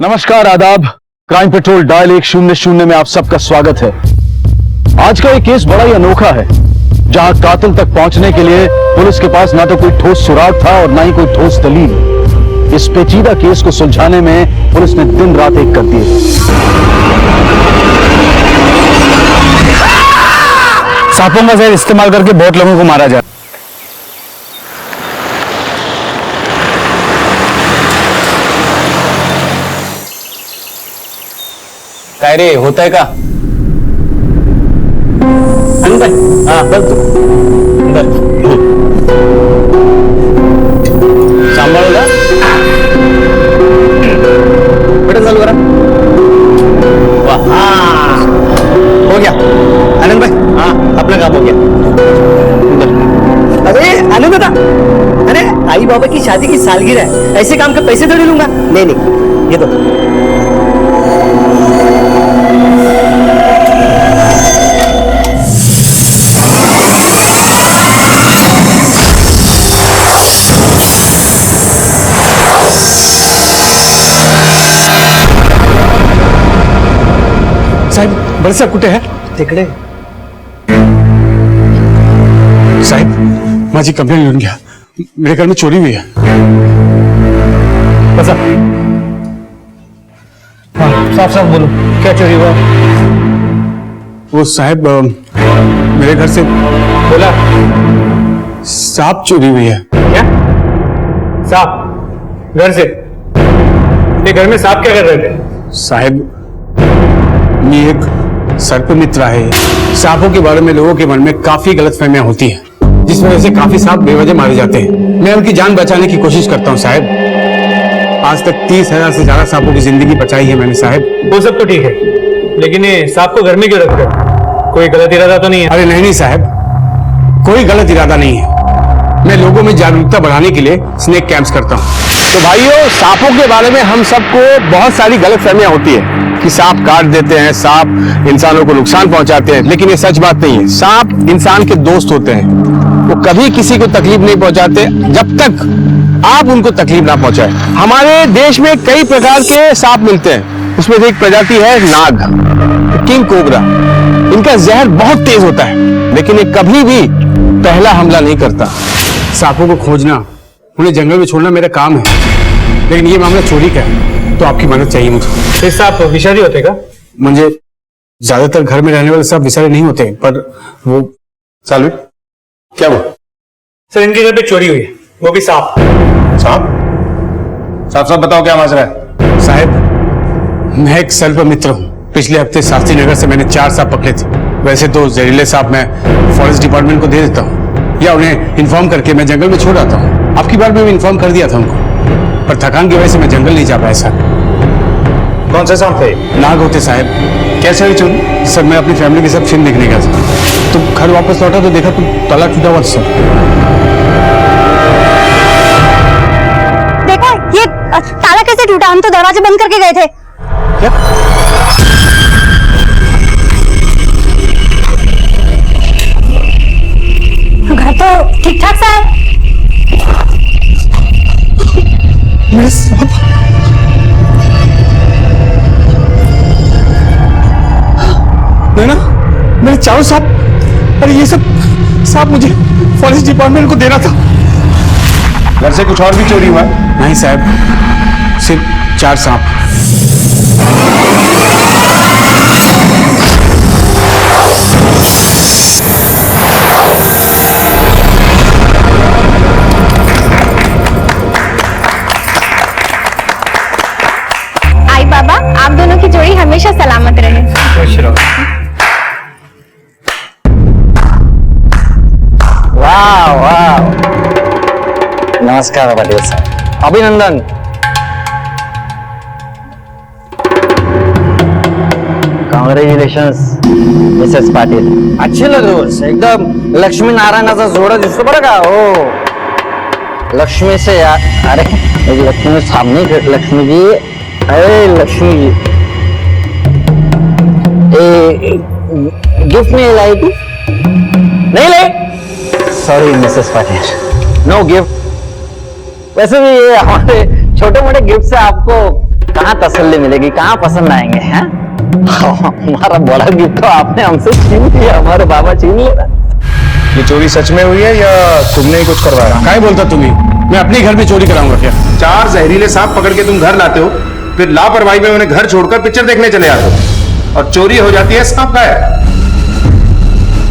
नमस्कार, आदाब। Crime petrol dial 100 में आप सबका स्वागत है। आज का ये केस बड़ा ही अनोखा है, जहां कातिल तक पहुंचने के लिए पुलिस के पास ना तो कोई ठोस सुराग था और ना ही कोई ठोस दलील। इस पेचीदा केस को सुलझाने में पुलिस ने दिन रात एक कर दिए। सांपों का जहर इस्तेमाल करके बहुत लोगों को मारा जाए। काय रे, होतंय का? अंदर हाँ बस तू अंदर सांभाळूला बटन चालू करा। वाह, हाँ हो गया आनंद भाई। हाँ अपना काम हो गया। अरे आनंद दादा, अरे आई बाबा की शादी की सालगिरह है, ऐसे काम के पैसे थोड़ी लूंगा। नहीं नहीं, ये तो साहेब, बड़े साहब कुठे है? तिकडे साहेब, माझी कंप्लेंट लिहून घ्या। मेरे घर में चोरी हुई है। बसा। हाँ, साफ साफ बोलो, क्या चोरी हुआ? वो साहब, मेरे घर से बोला सांप चोरी हुई है। क्या? सांप घर से? ये घर में सांप क्या कर रहे थे? साहब, मैं एक सर्पमित्र है। सांपों के बारे में लोगों के मन में काफी गलतफहमियां होती हैं, जिस वजह से काफी सांप बेवजह मारे जाते हैं। मैं उनकी जान बचाने की कोशिश करता हूं साहब। आज तक 30,000 से ज्यादा सांपों की जिंदगी बचाई है मैंने साहब। वो सब तो ठीक है, लेकिन ये सांप को घर में क्यों रखते हो? कोई गलत इरादा तो नहीं है? अरे नहीं साहब, कोई गलत इरादा नहीं है। मैं लोगों में जागरूकता बढ़ाने के लिए स्नेक कैंप्स करता हूँ। तो भाइयों, सांपों के बारे में हम सबको बहुत सारी गलतफहमियां होती है कि सांप काट देते हैं, सांप इंसानों को नुकसान पहुंचाते हैं, लेकिन ये सच बात नहीं है। सांप इंसान के दोस्त होते हैं। वो कभी किसी को तकलीफ नहीं पहुंचाते जब तक आप उनको तकलीफ ना पहुंचाए। हमारे देश में कई प्रकार के सांप मिलते हैं, उसमें से एक प्रजाति है नाग, किंग कोबरा। इनका जहर बहुत तेज होता है, लेकिन ये कभी भी पहला हमला नहीं करता। सांपों को खोजना, उन्हें जंगल में छोड़ना मेरा काम है, लेकिन ये मामला चोरी का है, तो आपकी मदद चाहिए मुझे। ये सांप विषारी होते का? मुझे ज्यादातर घर में रहने वाले सांप विषारी नहीं होते, पर वो सालवी क्या वो? सर, इनके घर पे चोरी हुई है, वो भी सांप। साहब, साहब साहब बताओ क्या माजरा है? साहब, मैं एक सर्पमित्र हूँ। पिछले हफ्ते शास्त्री नगर से मैंने 4 सांप पकड़े थे। वैसे तो जहरीले सांप मैं फॉरेस्ट डिपार्टमेंट को दे देता हूँ, या उन्हें इन्फॉर्म करके मैं जंगल में छोड़ आता हूँ। आपकी बार में भी इन्फॉर्म कर दिया था उनको, पर थकान की वजह से मैं जंगल नहीं जा पाया साहब। कौन सा सांप थे? नाग होते साहब। कैसे हुई चोरी? सर, मैं अपनी फैमिली के साथ फिल्म देखने गया था, तो घर वापस लौटा तो देखा तो ताला टूटा हुआ था सर। देखा ये ताला कैसे टूटा? हम तो दरवाजे बंद करके गए थे। क्या? घर तो ठीक ठाक सा है। मेरे सांप, नैना, मेरे 4 सांप। अरे ये सब सांप मुझे फॉरेस्ट डिपार्टमेंट को देना था। घर से कुछ और भी चोरी हुआ? नहीं साहब, सिर्फ 4 सांप। आई बाबा, आप दोनों की जोड़ी हमेशा सलामत रहे। खुश रहो। वाह वाह, नमस्कार पाटील साहब, अभिनंदन। Congratulations Mrs Patil. अच्छे लगे, एकदम लक्ष्मी नारायणाचा जोडा दिसतो बरं का? हो, लक्ष्मी से यार, अरे लक्ष्मी सामने, लक्ष्मी जी, अरे लक्ष्मी जी, गिफ्ट नहीं लाई तू? नहीं लाई? Sorry Mrs Patil, no gift. वैसे भी ये हमारे छोटे मोटे गिफ्ट से आपको कहाँ तसल्ली मिलेगी, कहाँ पसंद आएंगे हैं? हमारा बड़ा गिफ्ट तो आपने हमसे छीन लिया, हमारे बाबा छीन लेना। ये चोरी सच में हुई है या तुमने ही कुछ करवाया? क्या बोलता तुम्हें? मैं अपने घर में चोरी कराऊंगा क्या? 4 जहरीले सांप पकड़ के तुम घर लाते हो, फिर लापरवाही में उन्हें घर छोड़कर पिक्चर देखने चले आते हो, और चोरी हो जाती है सांप गायब।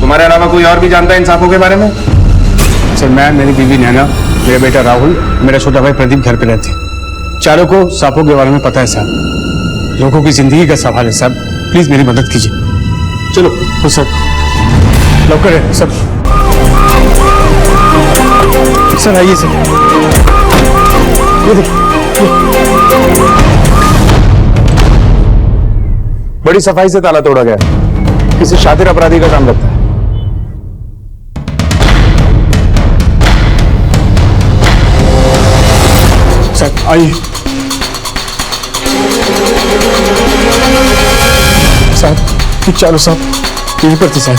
तुम्हारे अलावा कोई और भी जानता है इन सांपों के बारे में? सर, मैं, मेरी बीवी नैना, मेरा बेटा राहुल, मेरा छोटा भाई प्रदीप घर पे रहते हैं। चारों को सांपों के बारे में पता है साहब। लोगों की जिंदगी का सवाल है साहब, प्लीज मेरी मदद कीजिए। चलो हो सर, लौकर है सर। सर आइए सर, ये देखिए। बड़ी सफाई से ताला तोड़ा गया, किसी शातिर अपराधी का काम लगता है। सर आइए। साहब, ये चारों सांप यहीं पर थे साहब।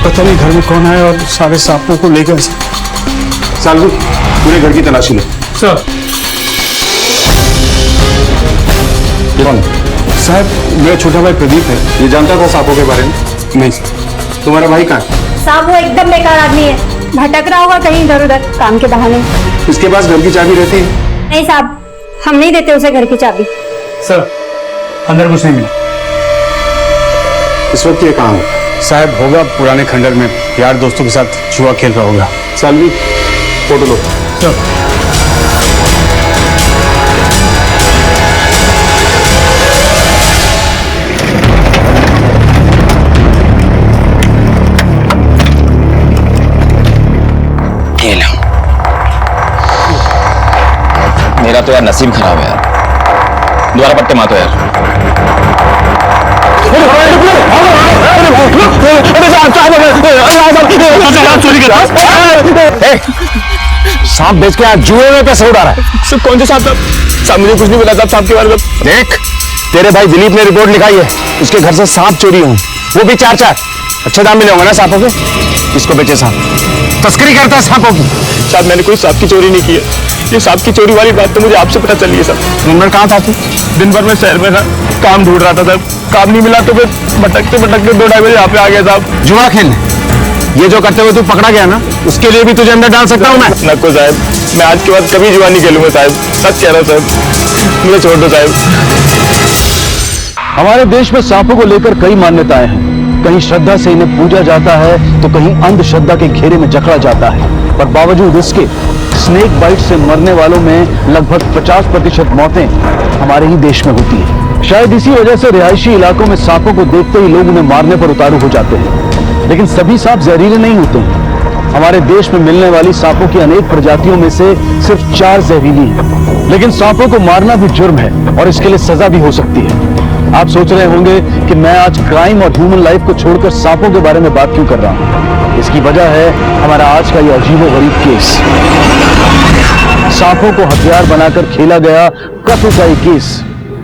पता नहीं घर में कौन आया और सारे सांपों को ले गए। सालवी, पूरे घर की तलाशी लो। सर, कौन? साहब, मेरा छोटा भाई प्रदीप है। ये जानता था सांपों के बारे में? नहीं सर। तुम्हारा भाई कहाँ है? साहब वो एकदम बेकार आदमी है, भटक रहा होगा कहीं इधर उधर काम के बहाने। इसके पास घर की चाबी रहती है? नहीं साहब, हम नहीं देते उसे घर की चाबी। सर अंदर कुछ नहीं मिला। इस वक्त ये कहाँ है? साहब होगा पुराने खंडर में, यार दोस्तों के साथ जुआ खेल रहा होगा। सालवी, फोटो लो। सर मेरा तो यार नसीब खराब है यार, दोबारा पट्टे मातो यार। सांप बेच के आज जुए में पैसे उड़ा रहा है। कौन से सांप? साहब मुझे कुछ नहीं मिला था सांप के बारे में। देख, तेरे भाई दिलीप ने रिपोर्ट लिखाई है, उसके घर से सांप चोरी हुए, वो भी 4-4। अच्छे दाम मिले होंगे ना सांपों के? किसको बेचे सांप? तस्करी करता है सांपों की। साहब मैंने कोई सांप की चोरी नहीं की है, ये सांप की चोरी वाली बात तो मुझे आपसे पता चली है सर। दिन भर कहाँ था तू? दिन भर में शहर में था, काम ढूंढ रहा था सर, काम नहीं मिला तो फिर भटकते भटकते 2-2:30 बजे यहाँ पे आ गया साहब। जुआ खेलने? ये जो करते हुए तू पकड़ा गया ना, उसके लिए भी तुझे अंदर डाल सकता हूँ मैं। नको साहब, मैं आज के बाद कभी जुआ नहीं खेलूंगा साहब, सच कह रहा हूँ साहब, मुझे छोड़ दो साहब। हमारे देश में सांपों को लेकर कई मान्यताएं हैं। कहीं श्रद्धा से इन्हें पूजा जाता है तो कहीं अंधश्रद्धा के घेरे में जकड़ा जाता है। पर बावजूद इसके स्नेक बाइट से मरने वालों में लगभग 50% मौतें हमारे ही देश में होती है। शायद इसी वजह से रिहायशी इलाकों में सांपों को देखते ही लोग उन्हें मारने पर उतारू हो जाते हैं। लेकिन सभी सांप जहरीले नहीं होते हैं। हमारे देश में मिलने वाली सांपों की अनेक प्रजातियों में से सिर्फ 4 जहरीली हैं। लेकिन सांपों को मारना भी जुर्म है और इसके लिए सजा भी हो सकती है। आप सोच रहे होंगे कि मैं आज क्राइम और ह्यूमन लाइफ को छोड़कर सांपों के बारे में बात क्यों कर रहा हूं। इसकी वजह है हमारा आज का ये अजीबोगरीब केस। सांपों को हथियार बनाकर खेला गया कत्ल का ये केस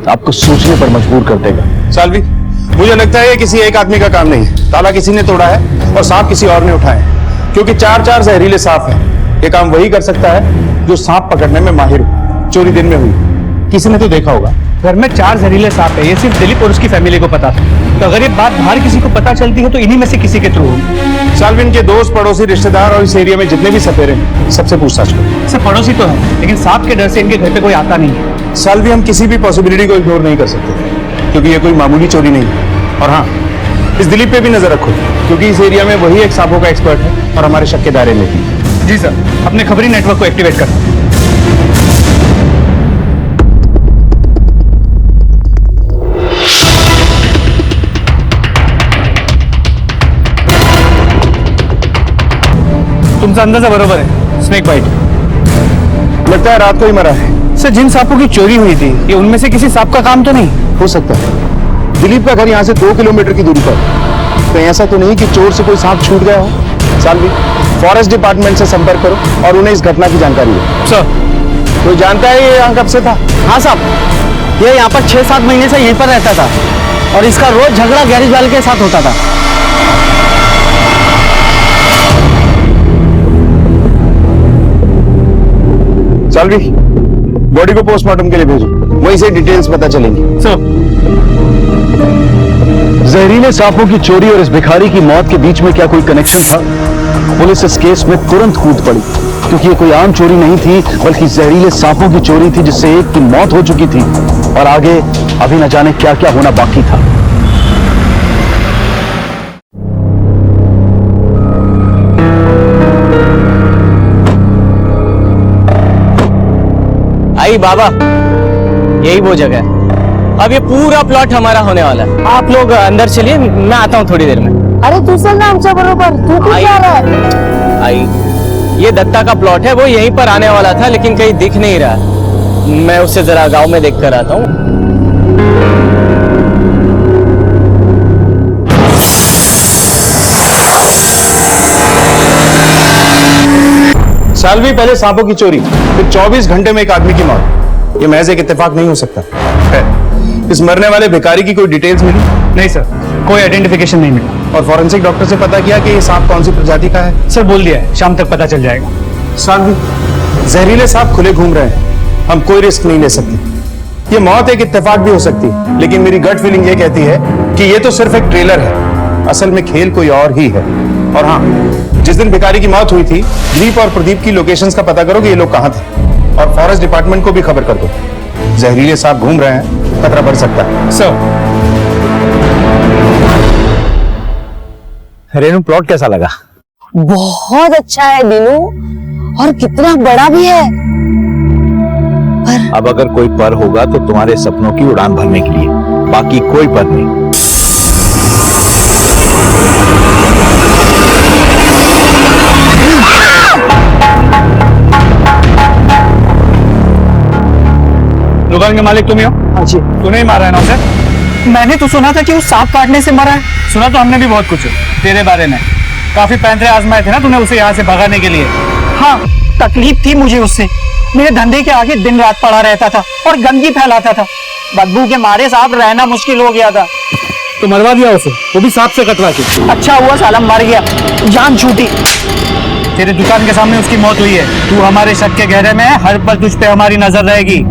आपको सोचने पर मजबूर कर देगा। सालवी, मुझे लगता है ये किसी एक आदमी का काम नहीं है। ताला किसी ने तोड़ा है और सांप किसी और ने उठाए हैं, क्योंकि 4-4 जहरीले सांप हैं। ये काम वही कर सकता है जो सांप पकड़ने में माहिर हो। चोरी दिन में हुई, किसी ने तो देखा होगा। घर में 4 जहरीले सांप है, ये सिर्फ दिलीप और उसकी फैमिली को पता था। तो अगर ये बात बाहर किसी को पता चलती है तो इन्हीं में से किसी के थ्रू होगी। सालविन के दोस्त, पड़ोसी, रिश्तेदार और इस एरिया में जितने भी सपेरे हैं, सबसे पूछताछ करो। सर पड़ोसी तो है, लेकिन सांप के डर से इनके घर पे कोई आता नहीं है। सालवी, हम किसी भी पॉसिबिलिटी को इग्नोर नहीं कर सकते, क्योंकि ये कोई मामूली चोरी नहीं है। और हाँ, इस दिलीप पे भी नजर रखो, क्योंकि इस एरिया में वही एक सांपों का एक्सपर्ट है और हमारे शक के दायरे में भी। जी सर, अपने खबरी नेटवर्क को एक्टिवेट कर। तुमचा अंदाजा बरोबर है, स्नेक बाइट। लगता है रात को ही मरा है। सर जिन सांपों की चोरी हुई थी, ये उनमें से किसी सांप का काम तो नहीं? हो सकता है। दिलीप का घर यहाँ से 2 किलोमीटर की दूरी पर। कहीं ऐसा तो नहीं कि चोर से कोई सांप छूट गया हो? सालवी, फॉरेस्ट डिपार्टमेंट से संपर्क करो और उन्हें इस घटना की जानकारी दो। सर कोई जानता है ये यहाँ कब से था? हाँ साहब, ये यहाँ पर 6-7 महीने से यहीं पर रहता था और इसका रोज झगड़ा गैरेज वाले के साथ होता था। सालवी, बॉडी को पोस्टमार्टम के लिए भेजो, वहीं से डिटेल्स पता चलेंगी। जहरीले सांपों की चोरी और इस भिखारी की मौत के बीच में क्या कोई कनेक्शन था? पुलिस इस केस में तुरंत कूद पड़ी, क्योंकि ये कोई आम चोरी नहीं थी, बल्कि जहरीले सांपों की चोरी थी, जिससे एक की मौत हो चुकी थी और आगे अभी न जाने क्या क्या होना बाकी था। आई बाबा, यही वो जगह है। अब ये पूरा प्लॉट हमारा होने वाला है। आप लोग अंदर चलिए, मैं आता हूँ थोड़ी देर में। अरे तू चल ना आमच्या बरोबर, तू क्यों जा रहा है? आई, ये दत्ता का प्लॉट है, वो यहीं पर आने वाला था लेकिन कहीं दिख नहीं रहा। मैं उससे जरा गांव में देख कर आता हूँ। साल भी पहले सांपों की चोरी, फिर 24 घंटे में एक आदमी की मौत। ये महज एक इत्तेफाक नहीं हो सकता है। इस मरने वाले भिखारी की कोई डिटेल्स मिली? नहीं सर, कोई आइडेंटिफिकेशन नहीं मिला। और फॉरेंसिक डॉक्टर से पता किया कि ये सांप कौन सी प्रजाति का है? सर बोल दिया है, शाम तक पता चल जाएगा। सालवी, जहरीले सांप खुले घूम रहे हैं, हम कोई रिस्क नहीं ले सकते। ये मौत एक इत्तेफाक भी हो सकती है, लेकिन मेरी गट फीलिंग ये कहती है कि ये तो सिर्फ एक ट्रेलर है, असल में खेल कोई और ही है। और हाँ, जिस दिन भिखारी की मौत हुई थी, दीप और प्रदीप की लोकेशंस का पता करो कि ये लोग कहां थे, और फॉरेस्ट डिपार्टमेंट को भी खबर कर दो। जहरीले सांप घूम रहे हैं, खतरा बढ़ सकता है। सर, रेनू, प्लॉट कैसा लगा? बहुत अच्छा है दिनू, और कितना बड़ा भी है। अब अगर कोई पर होगा तो तुम्हारे सपनों की उड़ान भरने के लिए, बाकी कोई पर नहीं। दुकान के मालिक तुम ही हो? हाँ जी। तूने ही मारा है ना उसे? मैंने तो सुना था कि वो सांप काटने से मरा है। सुना तो हमने भी बहुत कुछ तेरे बारे में। काफी पैंतरे आजमाए थे ना तूने उसे यहाँ से भगाने के लिए। हाँ, तकलीफ थी मुझे उससे। मेरे धंधे के आगे दिन रात पड़ा रहता था और गंदगी फैलाता था। बदबू के मारे सांप रहना मुश्किल हो गया था। तो मरवा दिया उसे, वो भी सांप से कटवा के। अच्छा हुआ साला मर गया, जान छूटी। तेरे दुकान के सामने उसकी मौत हुई है। तू हमारे शक के घेरे में है, हर पल तुझ पे हमारी नजर रहेगी।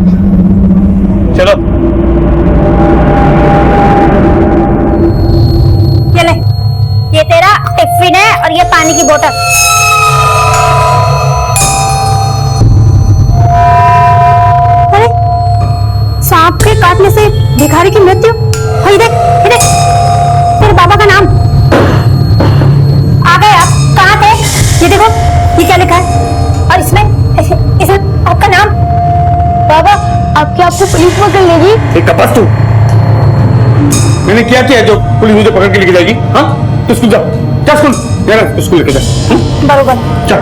चलो। ये ले, ये तेरा टिफिन है और ये पानी की बोतल। अरे, सांप के काटने से भिखारी की मृत्यु? ये देख, ये देख, तेरे बाबा का नाम आ गए। आप कहाँ थे? ये देखो, ये क्या लिखा है, और इसमें आपका नाम। बाबा, अब क्या आपको पुलिस पकड़ लेगी? एक कपास तू, मैंने क्या किया जो पुलिस मुझे पकड़ के लेके जाएगी? हाँ, तो स्कूल जा, जा स्कूल लेके जा। बरोबर, चल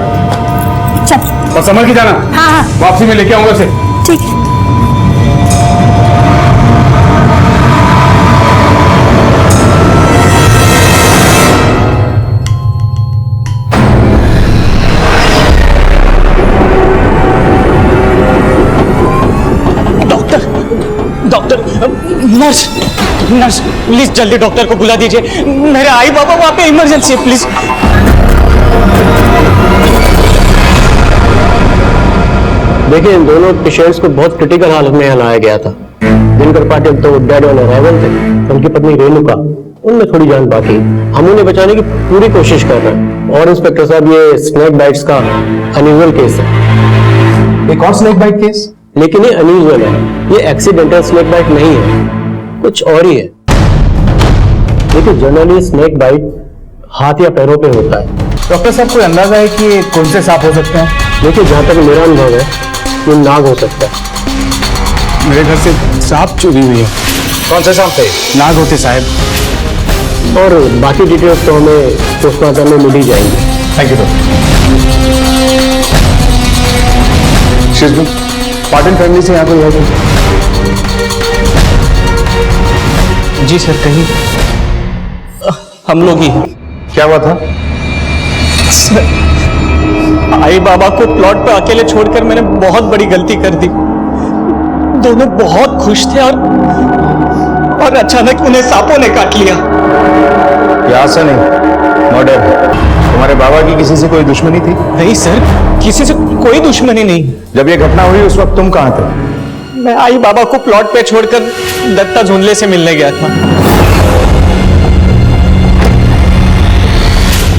चल। और संभल के जाना। हाँ हाँ, वापसी में लेके आऊंगा उसे। ठीक है। नर्स, नर्स प्लीज जल्दी डॉक्टर को बुला दीजिए। मेरे आई बाबा वहां पे इमरजेंसी है, प्लीज। देखिए, इन दोनों पेशेंट्स को बहुत क्रिटिकल हालत में लाया गया था। दिनकर पाटिल तो डेड ऑन अराइवल थे, उनकी पत्नी रेणुका, उनमें थोड़ी जान बाकी। हम उन्हें बचाने की पूरी कोशिश कर रहे हैं। और इंस्पेक्टर साहब, ये स्नेक बाइट्स का अनयूजुअल केस है। एक और स्नेक बाइट केस? लेकिन ये अनयूजुअल है, ये एक्सीडेंटल स्नेक बाइट नहीं है, कुछ और ही है। देखिए, जनरली स्नेक बाइट हाथ या पैरों पे होता है। डॉक्टर साहब, कोई अंदाजा है कि कौन से सांप हो सकते हैं? देखिए, जहां तक मेरा अनुभव है, ये नाग हो सकता है। मेरे घर से सांप चोरी हुई है। कौन से सांप थे? नाग होते साहब। और बाकी डिटेल्स तो हमें पोस्टमार्टम में मिल ही जाएंगी। Thank you doctor. Patil family से यहाँ कोई है? जी सर, कहीं हम लोग ही। क्या हुआ था? सर, आई बाबा को प्लॉट पे अकेले छोड़कर मैंने बहुत बड़ी गलती कर दी। दोनों बहुत खुश थे और अचानक उन्हें सांपों ने काट लिया। यहाँ से नहीं, मर्डर। तुम्हारे बाबा की किसी से कोई दुश्मनी थी? नहीं सर, किसी से कोई दुश्मनी नहीं। जब ये घटना हुई उस वक्त तुम कहाँ थे? मैं आई बाबा को प्लॉट पे छोड़कर दत्ता झुंडले से मिलने गया था।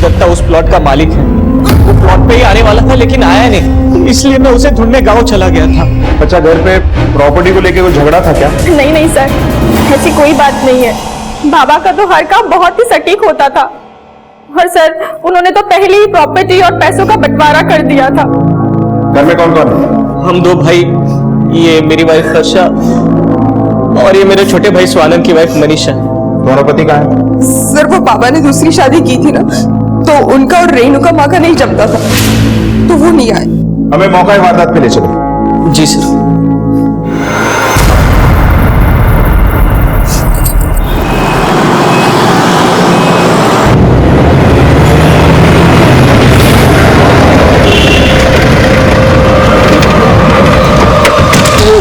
दत्ता उस प्लॉट का मालिक है। वो प्लॉट पे ही आने वाला था लेकिन आया नहीं, इसलिए मैं उसे ढूंढने गांव चला गया था। अच्छा, घर पे प्रॉपर्टी को लेके कोई झगड़ा था क्या? नहीं नहीं सर, ऐसी कोई बात नहीं है। बाबा का तो हर काम बहुत ही सटीक होता था। और सर, उन्होंने तो पहले ही प्रॉपर्टी और पैसों का बंटवारा कर दिया था। घर में कौन कौन है? हम दो भाई, ये मेरी वाइफ हर्षा और ये मेरे छोटे भाई स्वानंद की वाइफ मनीषा। तुम्हारा पति कहाँ है? सर, वो बाबा ने दूसरी शादी की थी ना, तो उनका और रेणुका माँ का नहीं जमता था, तो वो नहीं आए। हमें मौका वारदात पे ले चलो। जी सर।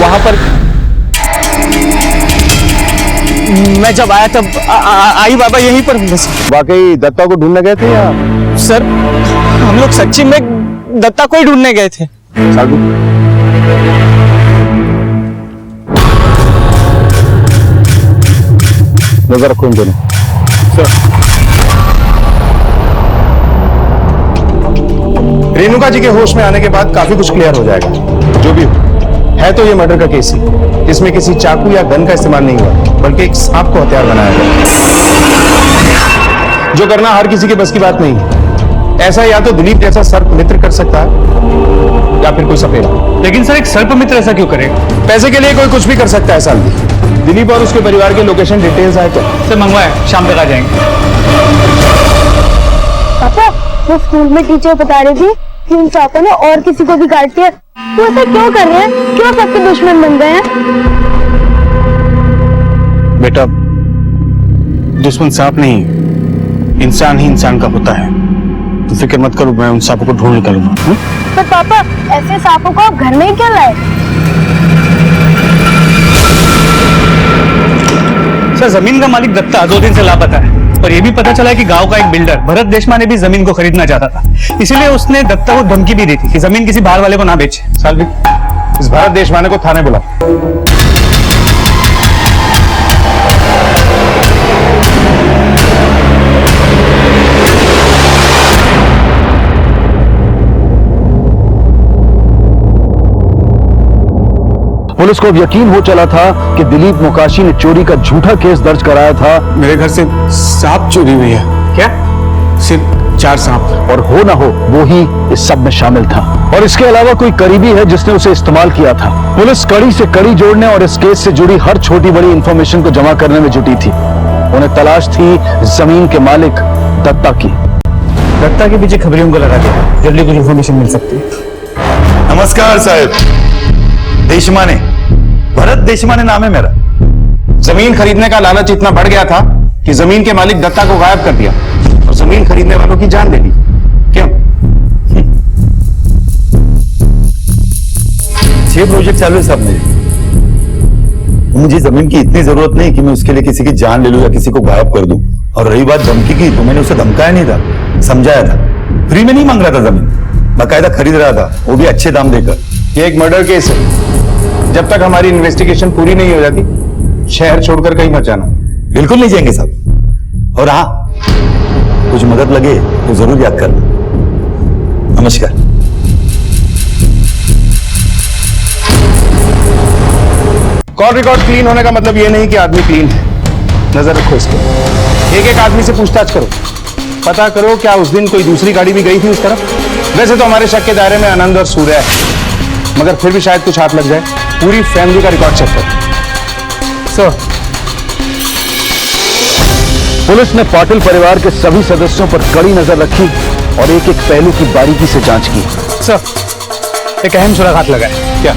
वहां पर मैं जब आया तब आई बाबा यहीं पर बस। वाकई दत्ता को ढूंढने गए थे या? सर, हम लोग सच्ची में दत्ता को ही ढूंढने गए थे। साधु, नजर रखो इन दोनों। रेणुका जी के होश में आने के बाद काफी कुछ क्लियर हो जाएगा। जो भी हो, है तो ये मर्डर का केस ही। इसमें किसी चाकू या गन का इस्तेमाल नहीं हुआ, बल्कि एक सांप को हथियार बनाया गया, जो करना हर किसी के बस की बात नहीं है। ऐसा या तो दिलीप जैसा सर्प मित्र कर सकता है या फिर कोई सपेरा। लेकिन सर, एक सर्प मित्र ऐसा क्यों करेगा? पैसे के लिए कोई कुछ भी कर सकता है सालवी। दिलीप और उसके परिवार के लोकेशन डिटेल्स आए क्या? सर मंगवाए, शाम तक आ जाएंगे। पापा, वो स्कूल में टीचर बता रही थी कि उन सांपों ने और किसी को भी काट दिया। वो ऐसा क्यों कर रहे हैं? क्यों सबके दुश्मन बन गए हैं? बेटा, दुश्मन सांप नहीं, इंसान ही इंसान का होता है। तो फिक्र मत करो, मैं उन सांपों को ढूंढ निकालूंगा। पर पापा, ऐसे सांपों को आप घर में ही क्यों लाए? सर, जमीन का मालिक दत्ता 2 दिन से लापता है और ये भी पता चला है कि गांव का एक बिल्डर भरत देशमा ने भी जमीन को खरीदना चाहता था। इसीलिए उसने दत्ता को धमकी भी दी थी कि जमीन किसी बाहर वाले को ना बेचे। सालवी, इस भारत देशमाने को थाने बुला। पुलिस को अब यकीन हो चला था कि दिलीप मोकाशी ने चोरी का झूठा केस दर्ज कराया था। मेरे घर से सांप चोरी हुई है। क्या? सिर्फ 4 सांप। और हो ना हो, वो ही इस सब में शामिल था। और इसके अलावा कोई करीबी है जिसने उसे इस्तेमाल किया था। पुलिस कड़ी से कड़ी जोड़ने और इस केस से जुड़ी हर छोटी बड़ी इंफॉर्मेशन को जमा करने में जुटी थी। उन्हें तलाश थी जमीन के मालिक दत्ता की। दत्ता के पीछे खबरियों को लगा दिया, जल्दी कुछ इंफॉर्मेशन मिल सकती है। नमस्कार साहब। देशमाने, भरत देशमाने नाम है मेरा। जमीन खरीदने का लालच इतना बढ़ गया था कि जमीन के मालिक दत्ता को गायब कर दिया और जमीन खरीदने वालों की जान ले ली। क्यों? 6 प्रोजेक्ट चालू है साहब मेरे। मुझे जमीन की इतनी जरूरत नहीं कि मैं उसके लिए किसी की जान ले लूं या किसी को गायब कर दूं। और रही बात धमकी की, तो मैंने उसे धमकाया नहीं था, समझाया था। फ्री में नहीं मांग रहा था जमीन, बाकायदा खरीद रहा था, वो भी अच्छे दाम देकर। ये एक मर्डर केस है। जब तक हमारी इन्वेस्टिगेशन पूरी नहीं हो जाती, शहर छोड़कर कहीं मत जाना। बिल्कुल नहीं जाएंगे साहब। और हाँ, कुछ मदद लगे तो जरूर याद करना। नमस्कार। कॉल रिकॉर्ड क्लीन होने का मतलब ये नहीं कि आदमी क्लीन है। नजर रखो इस पर। एक एक आदमी से पूछताछ करो, पता करो क्या उस दिन कोई दूसरी गाड़ी भी गई थी उस तरफ। वैसे तो हमारे शक के दायरे में आनंद और सूर्य है, मगर फिर भी शायद कुछ हाथ लग जाए। पूरी फैमिली का रिकॉर्ड चेक करो। सर, पुलिस ने पाटिल परिवार के सभी सदस्यों पर कड़ी नजर रखी और एक एक पहलू की बारीकी से जांच की। सर, एक अहम सुराग हाथ लगा है। क्या?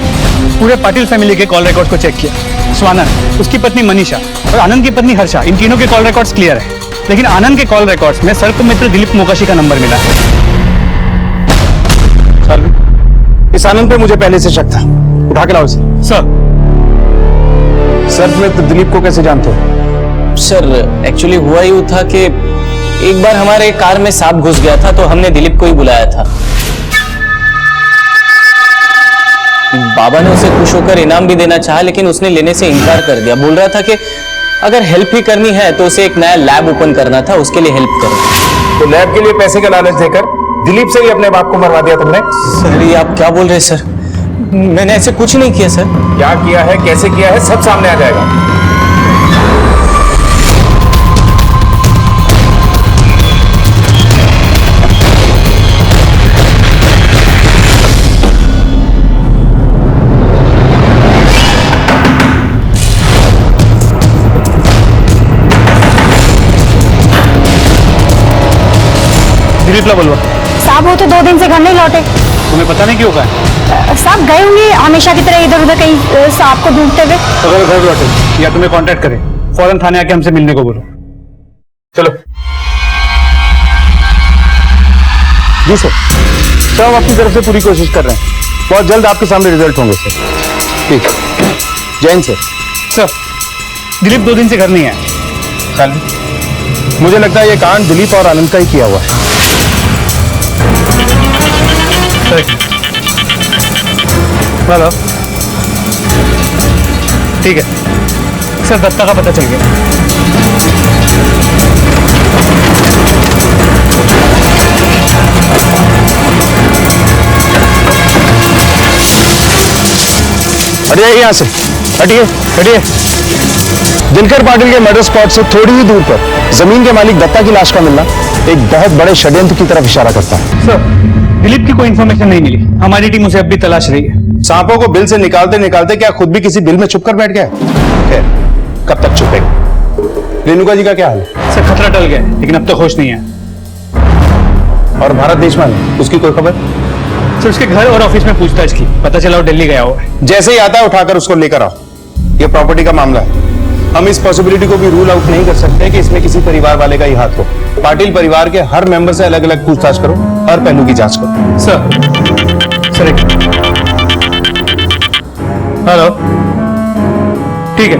पूरे पाटिल फैमिली के कॉल रिकॉर्ड्स को चेक किया। स्वानंद, उसकी पत्नी मनीषा और आनंद की पत्नी हर्षा, इन तीनों के कॉल रिकॉर्ड्स क्लियर है। लेकिन आनंद के कॉल रिकॉर्ड्स में सर्प मित्र दिलीप मोकाशी का नंबर मिला है। इस आनंद पे मुझे पहले से शक था। उठा के लाओ इसे। सर। सर्प मित्र दिलीप को कैसे जानते हो? सर, एक्चुअली हुआ यूं था कि एक बार हमारे कार में सांप घुस गया था, तो हमने दिलीप को ही बुलाया था। बाबा ने उसे खुश होकर इनाम भी देना चाहा, लेकिन उसने लेने से इनकार कर दिया। बोल रहा था कि अगर हेल्प ही करनी है तो उसे एक नया लैब ओपन करना था, उसके लिए हेल्प करो। तो लैब के लिए पैसे का लालच देकर दिलीप से ही अपने बाप को मरवा दिया तुमने? सर ये आप क्या बोल रहे हैं सर? मैंने ऐसे कुछ नहीं किया सर। क्या किया है, कैसे किया है, सब सामने आ जाएगा। दिलीप ला बोलवा। साहब वो तो 2 दिन से घर नहीं लौटे। तुम्हें पता नहीं क्यों का है? साहब गए होंगे हमेशा की तरह इधर उधर कहीं सांप को ढूंढते हुए। अगर घर लौटे या तुम्हें कांटेक्ट करे, फौरन थाने आके हमसे मिलने को बोलो। चलो। जी सर, हम अपनी तरफ से पूरी कोशिश कर रहे हैं। बहुत जल्द आपके सामने रिजल्ट होंगे सर। ठीक, जय हिंद सर। सर दिलीप 2 दिन से घर नहीं आया। चल, मुझे लगता है ये कांड दिलीप और आनंद का ही किया हुआ है। हेलो, ठीक है सर, दत्ता का पता चल गया। हटिए यहाँ से, हटिए हटिए। दिनकर पाटिल के मर्डर स्पॉट से थोड़ी ही दूर पर जमीन के मालिक दत्ता की लाश का मिलना एक बहुत बड़े षड्यंत्र की तरफ इशारा करता है। सर दिलीप की कोई इंफॉर्मेशन नहीं मिली। हमारी टीम उसे अब भी तलाश रही है। सांपों को बिल से निकालते निकालते क्या खुद भी किसी बिल में छुपकर बैठ गया? खैर, कब तक छुपेगा? रेणुका जी का क्या हाल है? सर खतरा टल गया, लेकिन अब तक होश नहीं है। और भारत देशमान, उसकी कोई खबर? सर उसके घर और ऑफिस में पूछताछ की, पता चला वो दिल्ली गया हुआ है। जैसे ही आता है उठाकर उसको लेकर आओ। ये प्रॉपर्टी का मामला है, हम इस पॉसिबिलिटी को भी रूल आउट नहीं कर सकते कि इसमें किसी परिवार वाले का ही हाथ हो। पाटिल परिवार के हर मेंबर से अलग अलग पूछताछ करो, हर पहलू की जांच करो। सर हेलो, ठीक है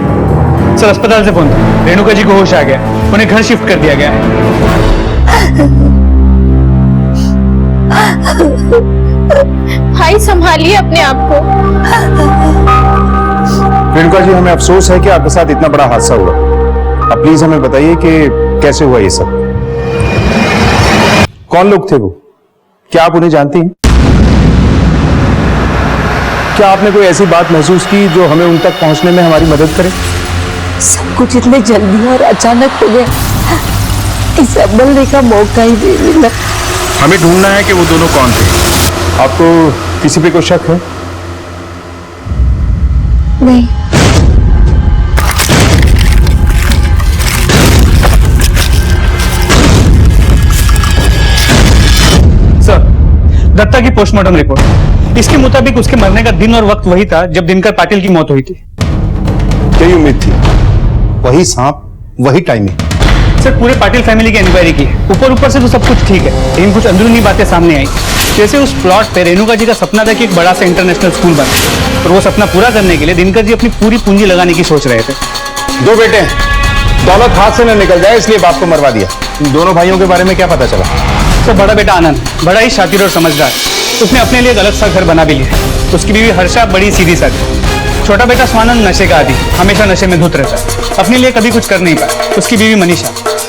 सर, अस्पताल से फोन था, रेणुका जी को होश आ गया, उन्हें घर शिफ्ट कर दिया गया है। भाई संभालिए अपने आप को। रेणुका जी, हमें अफसोस है कि आपके साथ इतना बड़ा हादसा हुआ। अब प्लीज हमें बताइए कि कैसे हुआ ये सब? कौन लोग थे वो? क्या आप उन्हें जानती हैं? क्या आपने कोई ऐसी बात महसूस की जो हमें उन तक पहुंचने में हमारी मदद करे? सब कुछ इतने जल्दी और अचानक हो गया, इसे बोलने का मौका ही नहीं मिला। हमें ढूंढना है कि वो दोनों कौन थे। आपको किसी पे कोई शक है? नहीं। सर दत्ता की पोस्टमार्टम रिपोर्ट, इसके मुताबिक उसके मरने का दिन और वक्त वही था जब दिनकर पाटिल की मौत हुई थी। क्या उम्मीद थी? वही सांप, वही टाइमिंग। सर पूरे पाटिल फैमिली की इंक्वायरी की, ऊपर से तो सब कुछ ठीक है, लेकिन कुछ अंदरूनी बातें सामने आई। जैसे उस प्लॉट पे रेणुका जी का सपना था कि एक बड़ा सा इंटरनेशनल स्कूल बने, और वो सपना पूरा करने के लिए दिनकर जी अपनी पूरी पूंजी लगाने की सोच रहे थे। 2 बेटे हैं, दौलत हाथ से न निकल जाए इसलिए बाप को मरवा दिया। इन दोनों भाइयों के बारे में क्या पता चला? सर बड़ा बेटा आनंद बड़ा ही शातिर और समझदार, उसने अपने लिए एक अलग सा घर बना भी लिया। उसकी बीवी हर्षा बड़ी सीधी सादी। छोटा बेटा स्वानंद नशे का आदी, हमेशा नशे में धुत रहता है, अपने लिए कभी कुछ कर नहीं पाया। उसकी बीवी मनीषा,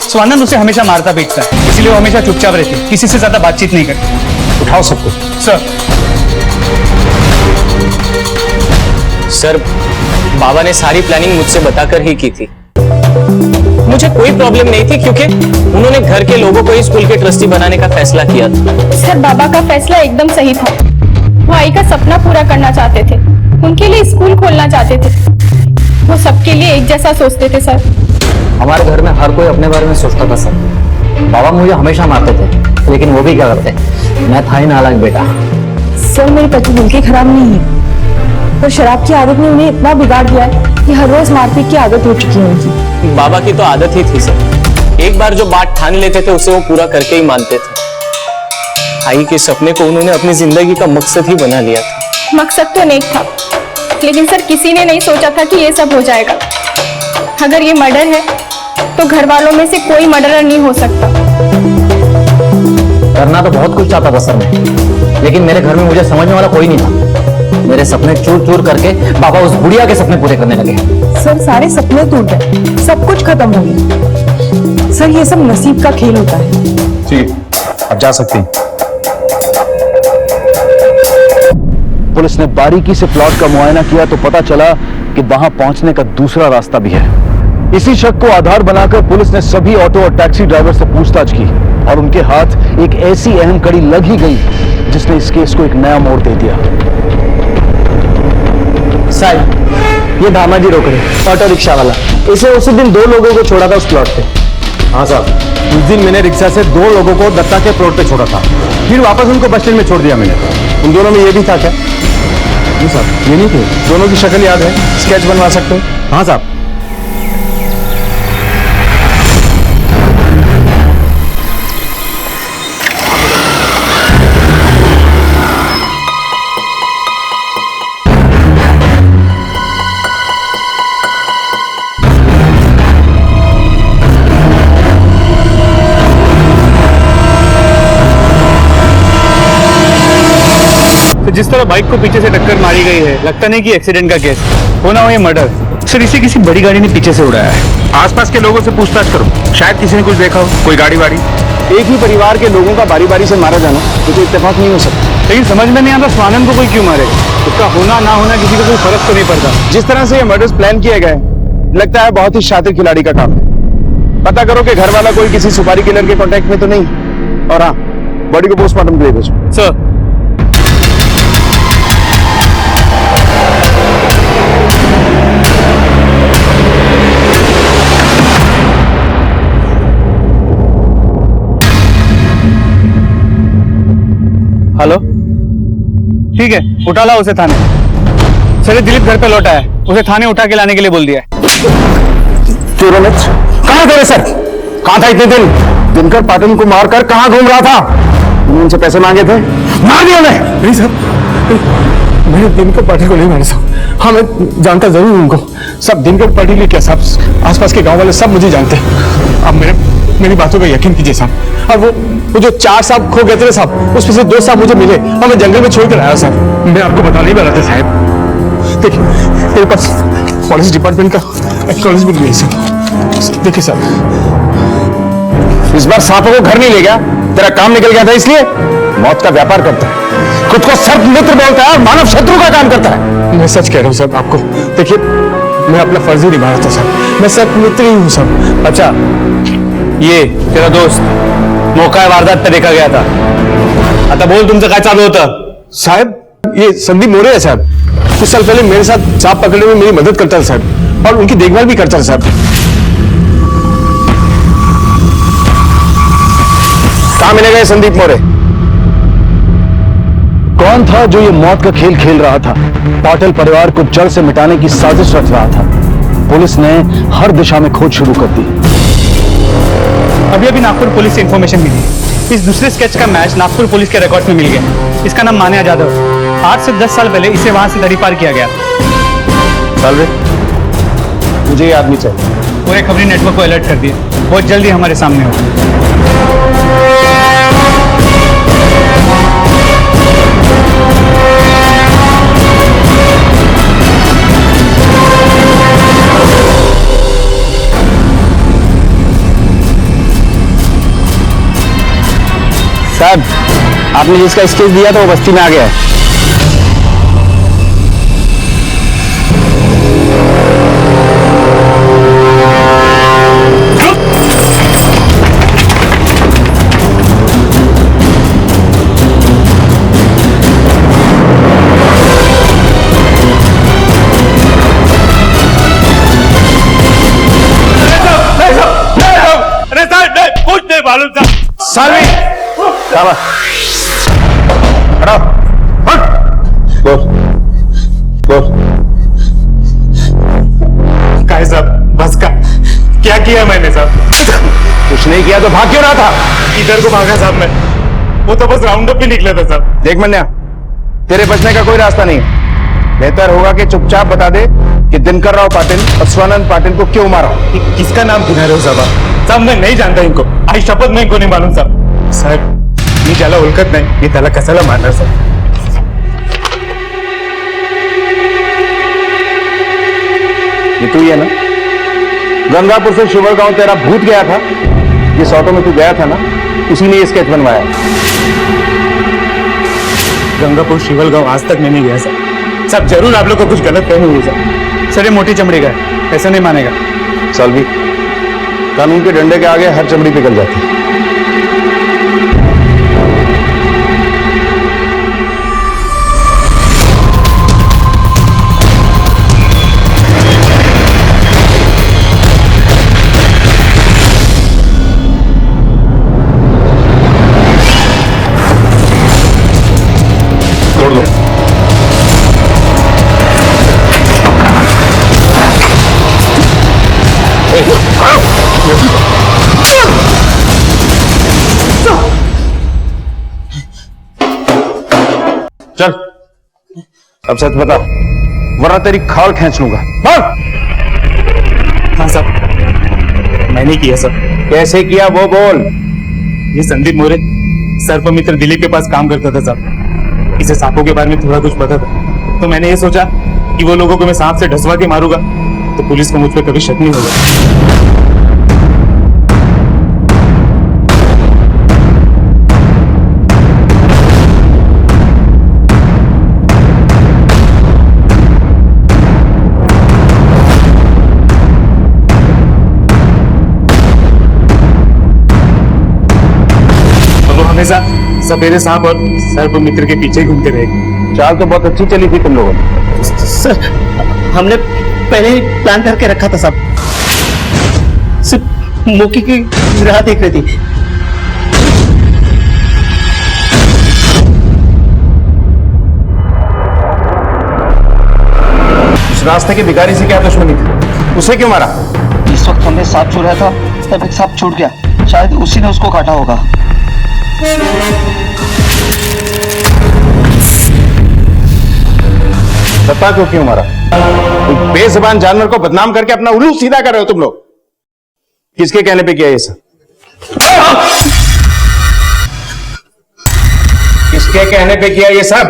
स्वानंद उसे हमेशा मारता पीटता है, इसलिए वो हमेशा चुपचाप रहती है, किसी से ज्यादा बातचीत नहीं करती। उठाओ सबको। सर बाबा ने सारी प्लानिंग मुझसे बताकर ही की थी। मुझे कोई प्रॉब्लम नहीं थी क्योंकि उन्होंने घर के लोगों को ही स्कूल के ट्रस्टी बनाने का फैसला किया था। सर बाबा का फैसला एकदम सही था। भाई का सपना पूरा करना चाहते थे, उनके लिए स्कूल खोलना चाहते थे। वो सबके लिए एक जैसा सोचते थे सर। हमारे घर में हर कोई अपने बारे में सोचता था सर। बाबा मुझे हमेशा मारते थे, लेकिन वो भी क्या करते, मैं था ही नालायक बेटा। सर मेरे पति बिल्कुल खराब नहीं है, पर शराब की आदत ने उन्हें इतना बिगाड़ दिया है कि हर रोज मारपीट की आदत हो चुकी है उनकी। बाबा की तो आदत ही थी सर, एक बार जो बात ठान लेते थे उसे वो पूरा करके ही मानते थे। भाई के सपने को उन्होंने अपनी जिंदगी का मकसद ही बना लिया था। मकसद तो नेक था, लेकिन सर किसी ने नहीं सोचा था कि ये सब हो जाएगा। अगर ये मर्डर है तो घर वालों में से कोई मर्डरर नहीं हो सकता। करना तो बहुत कुछ चाहता था सर मैं, लेकिन मेरे घर में मुझे समझने वाला कोई नहीं था। मेरे सपने चूर चूर करके बाबा उस बुढ़िया के सपने पूरे करने लगे। सर सारे सपने टूट गए, सब कुछ खत्म हो गया। सर ये सब नसीब का खेल होता है। ठीक है, अब जा सकती हैं। पुलिस ने बारीकी से प्लॉट का मुआयना किया तो पता चला कि वहां पहुंचने का दूसरा रास्ता भी है। इसी शक को आधार बनाकर पुलिस ने सभी ऑटो और टैक्सी ड्राइवर से पूछताछ की और उनके हाथ एक ऐसी अहम कड़ी लग ही गई जिसने इस केस को एक नया मोड़ दे दिया। साहब, ये धामाजी रोक रहे, ऑटो रिक्शा वाला। इसे उसी दिन 2 लोगों को छोड़ा था उस प्लॉट पे। हाँ साहब, उस दिन मैंने रिक्शा से 2 लोगों को दत्ता के प्लॉट पे छोड़ा था, फिर वापस उनको बस स्टैंड में छोड़ दिया मैंने। उन दोनों में ये भी था क्या? नहीं साहब, ये नहीं थे। दोनों की शक्ल याद है, स्केच बनवा सकते हैं? हाँ साहब। तो जिस तरह बाइक को पीछे से टक्कर मारी गई है, लगता नहीं कि एक्सीडेंट का केस होना हो, ये मर्डर। सर, इसे किसी बड़ी गाड़ी ने पीछे से उड़ाया है। आसपास के लोगों से पूछताछ करो, शायद किसी ने कुछ देखा हो, कोई गाड़ी वाड़ी। एक ही परिवार के लोगों का बारी बारी से मारा जाना तो इत्तेफाक नहीं हो सकता। लेकिन समझ में नहीं आता स्वानंद को कोई क्यों मारेगा। उसका होना ना होना किसी को कोई फर्क तो नहीं पड़ता। जिस तरह से ये मर्डर्स प्लान किए गए, लगता है बहुत ही शातिर खिलाड़ी का काम है। पता करो कि घर वाला कोई किसी सुपारी किलर के कांटेक्ट में तो नहीं, और हाँ, बॉडी को पोस्टमार्टम के लिए भेजो। सर, हेलो, ठीक है, उठा लाओ उसे थाने। सर, दिलीप घर पे लौटा है, उसे थाने उठा के लाने के लिए बोल दिया है। कहाँ थे सर? कहाँ था इतने दिन? दिनकर पाटिल को मारकर कहाँ घूम रहा था? उनसे पैसे मांगे थे, मार दिया उन्हें। नहीं सर, मैंने दिनकर पाटिल को नहीं मारा साहब। हाँ, मैं जानता जरूर उनको। सब दिनकर पाटिल ही क्या साहब, आसपास के गांव वाले सब मुझे जानते हैं। अब मेरी बातों का यकीन कीजिए साहब। और वो जो 4 सांप खो गए थे साहब, उसमें से 2 सांप मुझे मिले और मैं जंगल में छोड़ कर आया साहब। मैं आपको बता नहीं रहा था साहब। देखिए, मेरे पास पुलिस डिपार्टमेंट का एक्नॉलेजमेंट भी है सर। देखिए सर, इस बार सांपों को घर नहीं ले गया, तेरा काम निकल गया था इसलिए। मौत का व्यापार करता है, खुद को सर्प मित्र बोलता है और मानव शत्रु का काम करता है। मैं सच कह रहा हूँ साहब आपको। देखिए, मैं अपना फर्ज ही निभा रहा था साहब। मैं सर्प मित्र ही हूँ साहब। अच्छा, ये तेरा दोस्त मौका वारदात पे देखा गया था। आता बोल, तुमसे क्या चालू होता? साहब, ये संदीप मोरे है साहब। कुछ साल पहले मेरे साथ सांप पकड़ने में मेरी मदद करता था साहब, और उनकी देखभाल भी करता था साहब। कहाँ मिलेगा ये संदीप मोरे? कौन था जो ये मौत का खेल खेल रहा था? पाटिल परिवार को जड़ से मिटाने की साजिश रच रहा था। पुलिस ने हर दिशा में खोज शुरू कर दी। अभी नागपुर पुलिस से इंफॉर्मेशन मिली। इस दूसरे स्केच का मैच नागपुर पुलिस के रिकॉर्ड में मिल गया। इसका नाम मान्या जाधव। 8 से 10 साल पहले इसे वहां से दरी पार किया गया। सालवे, मुझे ये आदमी चाहिए। पूरे खबरी नेटवर्क को अलर्ट कर दिया, बहुत जल्दी हमारे सामने होगा। साहब, आपने जिसका स्केच दिया था वो बस्ती में आ गया है। सालवे, हटाओ, बोल बोल। क्या है साहब, बस का क्या किया मैंने साहब? कुछ नहीं किया तो भाग क्यों रहा था? इधर को भागा साहब मैं, वो तो बस राउंड अप पे निकला था साहब। देख मन्या, तेरे बचने का कोई रास्ता नहीं है। बेहतर होगा कि चुपचाप बता दे कि दिनकर राव पाटिल और स्वानंद पाटिल को क्यों मारा। किसका नाम गिना रहे हो साहब? मैं नहीं जानता इनको, आई शपथ मैं इनको नहीं मालूम साहब। मी ज्याला ओळखत नाही, मी त्याला कशाला मारणार साहेब? ये तू ही है ना? गंगापुर से शिवरगांव तेरा भूत गया था, जिस ऑटो में तू गया था ना, उसी ने ये स्केच बनवाया। गंगापुर शिवलगांव आज तक मैं नहीं गया सर। सब जरूर आप लोग को कुछ गलत फहमी हुई सर। सर ये मोटी चमड़ी का है, ऐसा नहीं मानेगा। सालवी, कानून के डंडे के आगे हर चमड़ी पिघल जाती है। तोड़ दो। चल, अब सच बता, वरना तेरी खाल खींच लूंगा। बोल। हाँ सर, मैंने किया सर। कैसे किया वो बोल। ये संदीप मोरे सर्प मित्र दिलीप के पास काम करता था साहब। इसे सांपों के बारे में थोड़ा कुछ पता था, तो मैंने ये सोचा कि वो लोगों को मैं सांप से ढसवा के मारूंगा तो पुलिस को मुझ पर कभी शक नहीं होगा। हमेशा सफेरे सांप और सर्प मित्र के पीछे घूमते रहे। चाल तो बहुत अच्छी चली थी तुम लोगों ने। सर, हमने पहले ही प्लान करके रखा था साहब। सिर्फ मौके की राह देख रही थी। उस रास्ते के भिखारी से क्या दुश्मनी थी? उसे क्यों मारा? जिस वक्त हमने सांप छुड़ाया था तब एक सांप छूट गया, शायद उसी ने उसको काटा होगा। बता क्यों मारा? बेजुबान जानवर को बदनाम करके अपना उल्लू सीधा कर रहे हो तुम लोग। किसके कहने पे किया ये सब? किसके कहने पे किया ये सब?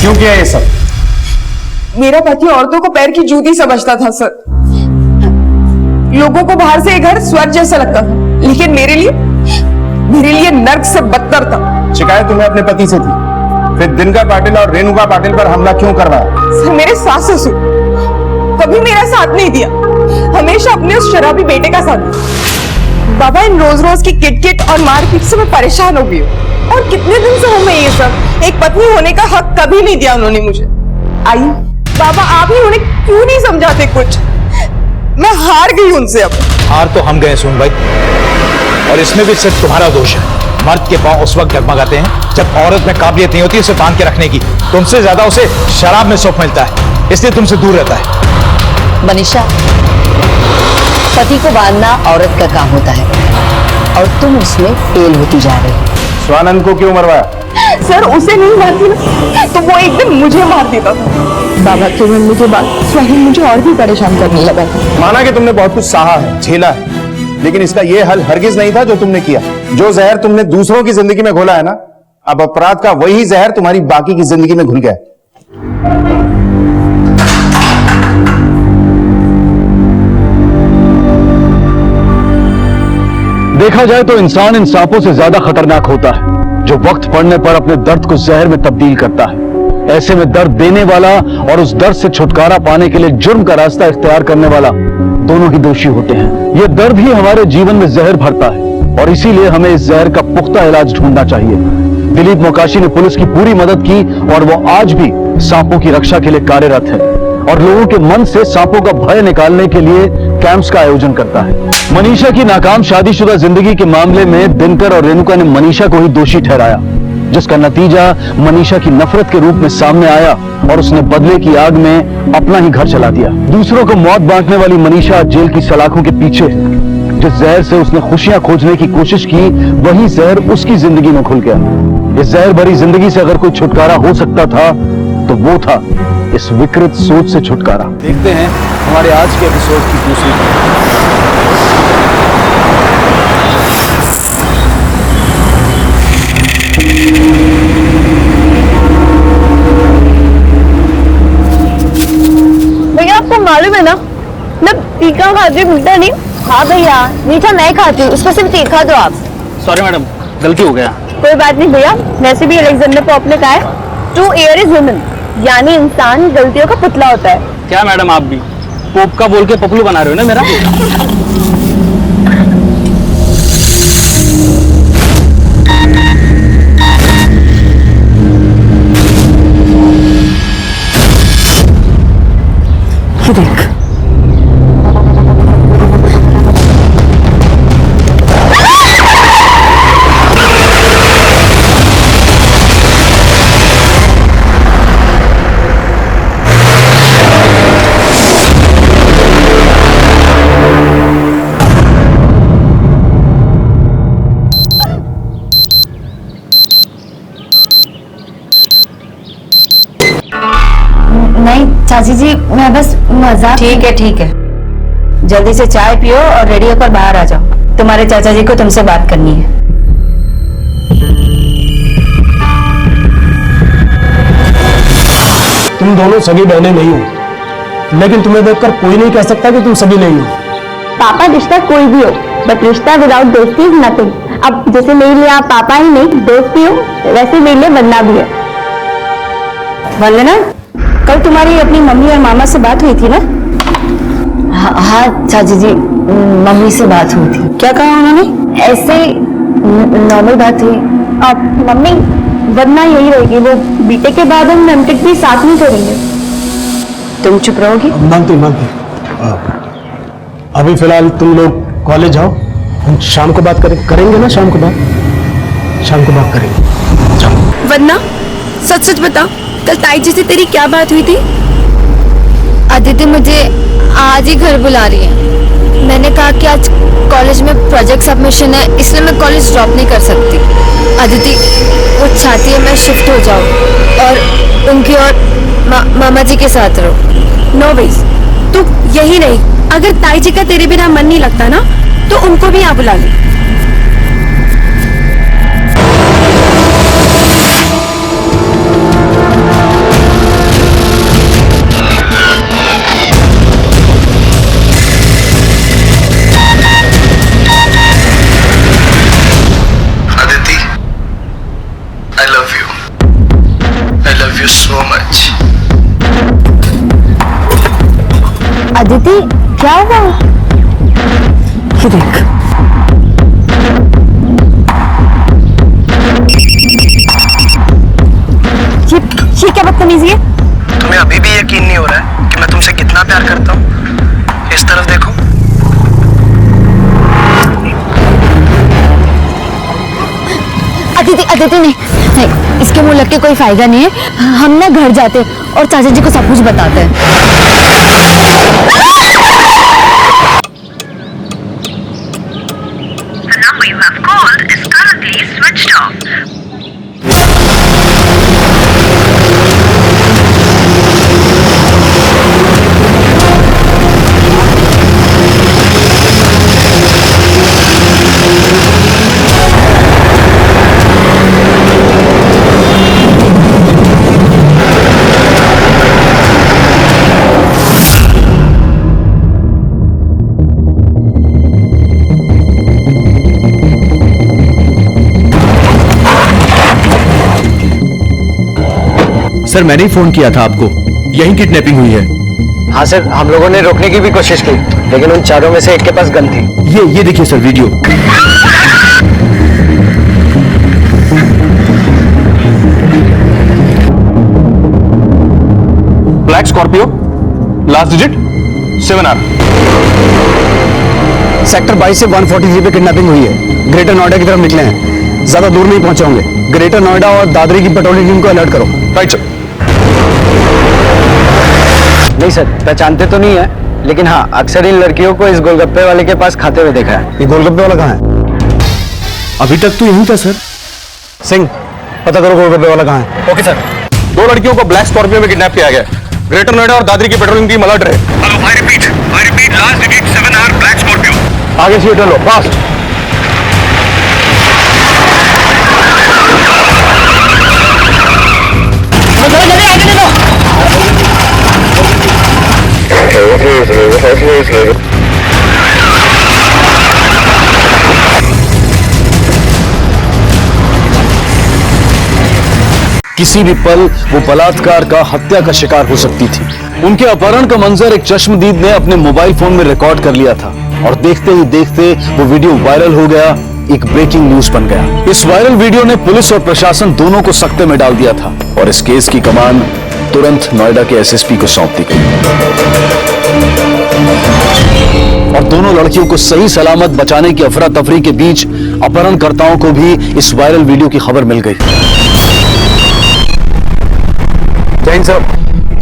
क्यों किया ये सब? मेरा पति औरतों को पैर की जूती समझता था सर। लोगों को बाहर से ये घर स्वर्ग जैसा लगता था, लेकिन मेरे लिए नर्क से बदतर था। शिकायत तुम्हें अपने पति से थी, फिर दिनकर पाटिल और रेणुका पाटिल पर हमला क्यों करवाया? सर, मेरे सास ससुर कभी मेरा साथ नहीं दिया, हमेशा अपने उस शराबी बेटे का साथ दिया। बाबा, इन रोज रोज की किटकिट और मारपीट से मैं परेशान हो गई हूँ। और कितने दिन से हूँ मैं ये सब। एक पत्नी होने का हक कभी नहीं दिया उन्होंने मुझे। आई बाबा, आप ही उन्हें क्यों नहीं समझाते कुछ? मैं हार गई उनसे। अब हार तो हम गए सोन भाई, और इसमें भी सिर्फ तुम्हारा दोष है। मर्द के पांव उस वक्त डगमगाते हैं जब औरत में काबिलियत नहीं होती उसे बांध के रखने की। तुमसे ज्यादा उसे शराब में सुख मिलता है, इसलिए तुमसे दूर रहता है। मनीषा, पति को बांधना औरत का काम होता है और तुम उसमें फेल होती जा रही हो। स्वानंद को क्यों मरवाया? सर, उसे नहीं मारती ना तो वो एक दिन मुझे मार देता था। बाबा के मरने के बाद स्वाहिन मुझे और भी परेशान करने लगा। माना कि तुमने बहुत कुछ सहा है, झेला है, लेकिन इसका यह हल हरगिज नहीं था जो तुमने किया। जो जहर तुमने दूसरों की जिंदगी में घोला है ना, अब अपराध का वही जहर तुम्हारी बाकी की जिंदगी में घुल गया। देखा जाए तो इंसान इन सांपों से ज्यादा खतरनाक होता है जो वक्त पड़ने पर अपने दर्द को जहर में तब्दील करता है। ऐसे में दर्द देने वाला और उस दर्द से छुटकारा पाने के लिए जुर्म का रास्ता इख्तियार करने वाला दोनों ही दोषी होते हैं। यह दर्द ही हमारे जीवन में जहर भरता है और इसीलिए हमें इस जहर का पुख्ता इलाज ढूंढना चाहिए। दिलीप मोकाशी ने पुलिस की पूरी मदद की और वो आज भी सांपों की रक्षा के लिए कार्यरत है और लोगों के मन से सांपों का भय निकालने के लिए कैंप्स का आयोजन करता है। मनीषा की नाकाम शादीशुदा जिंदगी के मामले में दिनकर और रेणुका ने मनीषा को ही दोषी ठहराया, जिसका नतीजा मनीषा की नफरत के रूप में सामने आया और उसने बदले की आग में अपना ही घर जला दिया। दूसरों को मौत बांटने वाली मनीषा जेल की सलाखों के पीछे है। जिस जहर से उसने खुशियां खोजने की कोशिश की, वही जहर उसकी जिंदगी में घुल गया। इस जहर भरी जिंदगी से अगर कोई छुटकारा हो सकता था तो वो था इस विकृत सोच से छुटकारा। देखते हैं हमारे आज के एपिसोड की दूसरी मालूम है ना, मैं तीखा खाती हूँ, मीठा नहीं। हाँ भैया, मीठा मैं खाती हूँ, उसको सिर्फ तीखा दो आप। सॉरी मैडम, गलती हो गया। कोई बात नहीं भैया, वैसे भी अलेक्जेंडर पोप ने कहा है टू एयर इज ह्यूमन, यानी इंसान गलतियों का पुतला होता है। क्या मैडम आप भी पोप का बोल के पपलू बना रहे हो ना मेरा। ये देख, नहीं चाची जी, मैं बस मजाक। ठीक है, जल्दी से चाय पियो और रेडी होकर बाहर आ जाओ। तुम्हारे चाचा जी को तुमसे बात करनी है। तुम दोनों सगी बहनें नहीं हो, लेकिन तुम्हें देखकर कोई नहीं कह सकता कि तुम सगी नहीं हो। पापा रिश्ता कोई भी हो, बट रिश्ता विदाउट दोस्ती इज नथिंग। अब जैसे मेरे लिए आप पापा ही नहीं दोस्त भी हो, वैसे मेरे लिए वंदना भी है। वंदना, कल तुम्हारी अपनी मम्मी और मामा से बात हुई थी ना? हाँ चाची जी, मम्मी से बात हुई थी। क्या कहा उन्होंने? ऐसे नॉर्मल बात हुई। अब मम्मी, वंदना यही रहेगी, वो बीटेक के बाद हम एमटेक भी साथ में करेंगे। तुम चुप रहोगी? मानती अभी फिलहाल तुम लोग कॉलेज जाओ, हम शाम को बात करेंगे ना, शाम को बात करेंगे। वंदना, सच सच बता, कल ताई जी से तेरी क्या बात हुई थी? अदिति मुझे आज ही घर बुला रही है। मैंने कहा कि आज कॉलेज में प्रोजेक्ट सबमिशन है, इसलिए मैं कॉलेज ड्रॉप नहीं कर सकती। अदिति वो चाहती है मैं शिफ्ट हो जाऊँ और उनकी और मामा जी के साथ रहूँ। नो वेज, तू यही नहीं, अगर ताई जी का तेरे बिना मन नहीं लगता ना, तो उनको भी यहाँ बुला ले। अदिति, क्या हुआ? ये देख, ये क्या बदतमीजी है? तुम्हें अभी भी यकीन नहीं हो रहा है कि मैं तुमसे कितना प्यार करता हूँ? इस तरफ देखो। अदिति नहीं, इसके मुंह लग के कोई फायदा नहीं है। हम ना घर जाते और चाचा जी को सब कुछ बताते हैं। सर मैंने ही फोन किया था आपको, यही किडनैपिंग हुई है। हाँ सर, हम लोगों ने रोकने की भी कोशिश की, लेकिन उन चारों में से एक के पास गन थी। ये देखिए sir video. Black Scorpio, last digit 7R। Sector 22 से 143 पे किडनैपिंग हुई है। ग्रेटर नोएडा की तरफ निकले हैं, ज्यादा दूर नहीं पहुंचे होंगे। ग्रेटर नोएडा और दादरी की पेट्रोलिंग टीम को अलर्ट करो। Right sir. नहीं सर, पहचानते तो नहीं है, लेकिन हाँ अक्सर इन लड़कियों को इस गोलगप्पे वाले के पास खाते हुए देखा है। ये गोलगप्पे वाला कहाँ है? अभी तक तो यही था सर। सिंह, पता करो गोलगप्पे वाला कहाँ है। Okay sir. 2 लड़कियों को ब्लैक स्कॉर्पियो में किडनैप किया गया। ग्रेटर नोएडा और दादरी की पेट्रोलिंग टीम अलर्ट रहे। Hello, I repeat, last digit 7R black Scorpio. आगे सीट लो, फास्ट। ओके फैसला इसलिए किसी भी पल वो बलात्कार का, हत्या का शिकार हो सकती थी। उनके अपहरण का मंजर एक चश्मदीद ने अपने मोबाइल फोन में रिकॉर्ड कर लिया था और देखते ही देखते वो वीडियो वायरल हो गया, एक ब्रेकिंग न्यूज बन गया। इस वायरल वीडियो ने पुलिस और प्रशासन दोनों को सख्ते में डाल दिया था और इस केस की कमान तुरंत नोएडा के एसएसपी को सौंप दी गई और दोनों लड़कियों को सही सलामत बचाने की अफरा तफरी के बीच अपहरणकर्ताओं को भी इस वायरल वीडियो की खबर मिल गई। जैन साहब,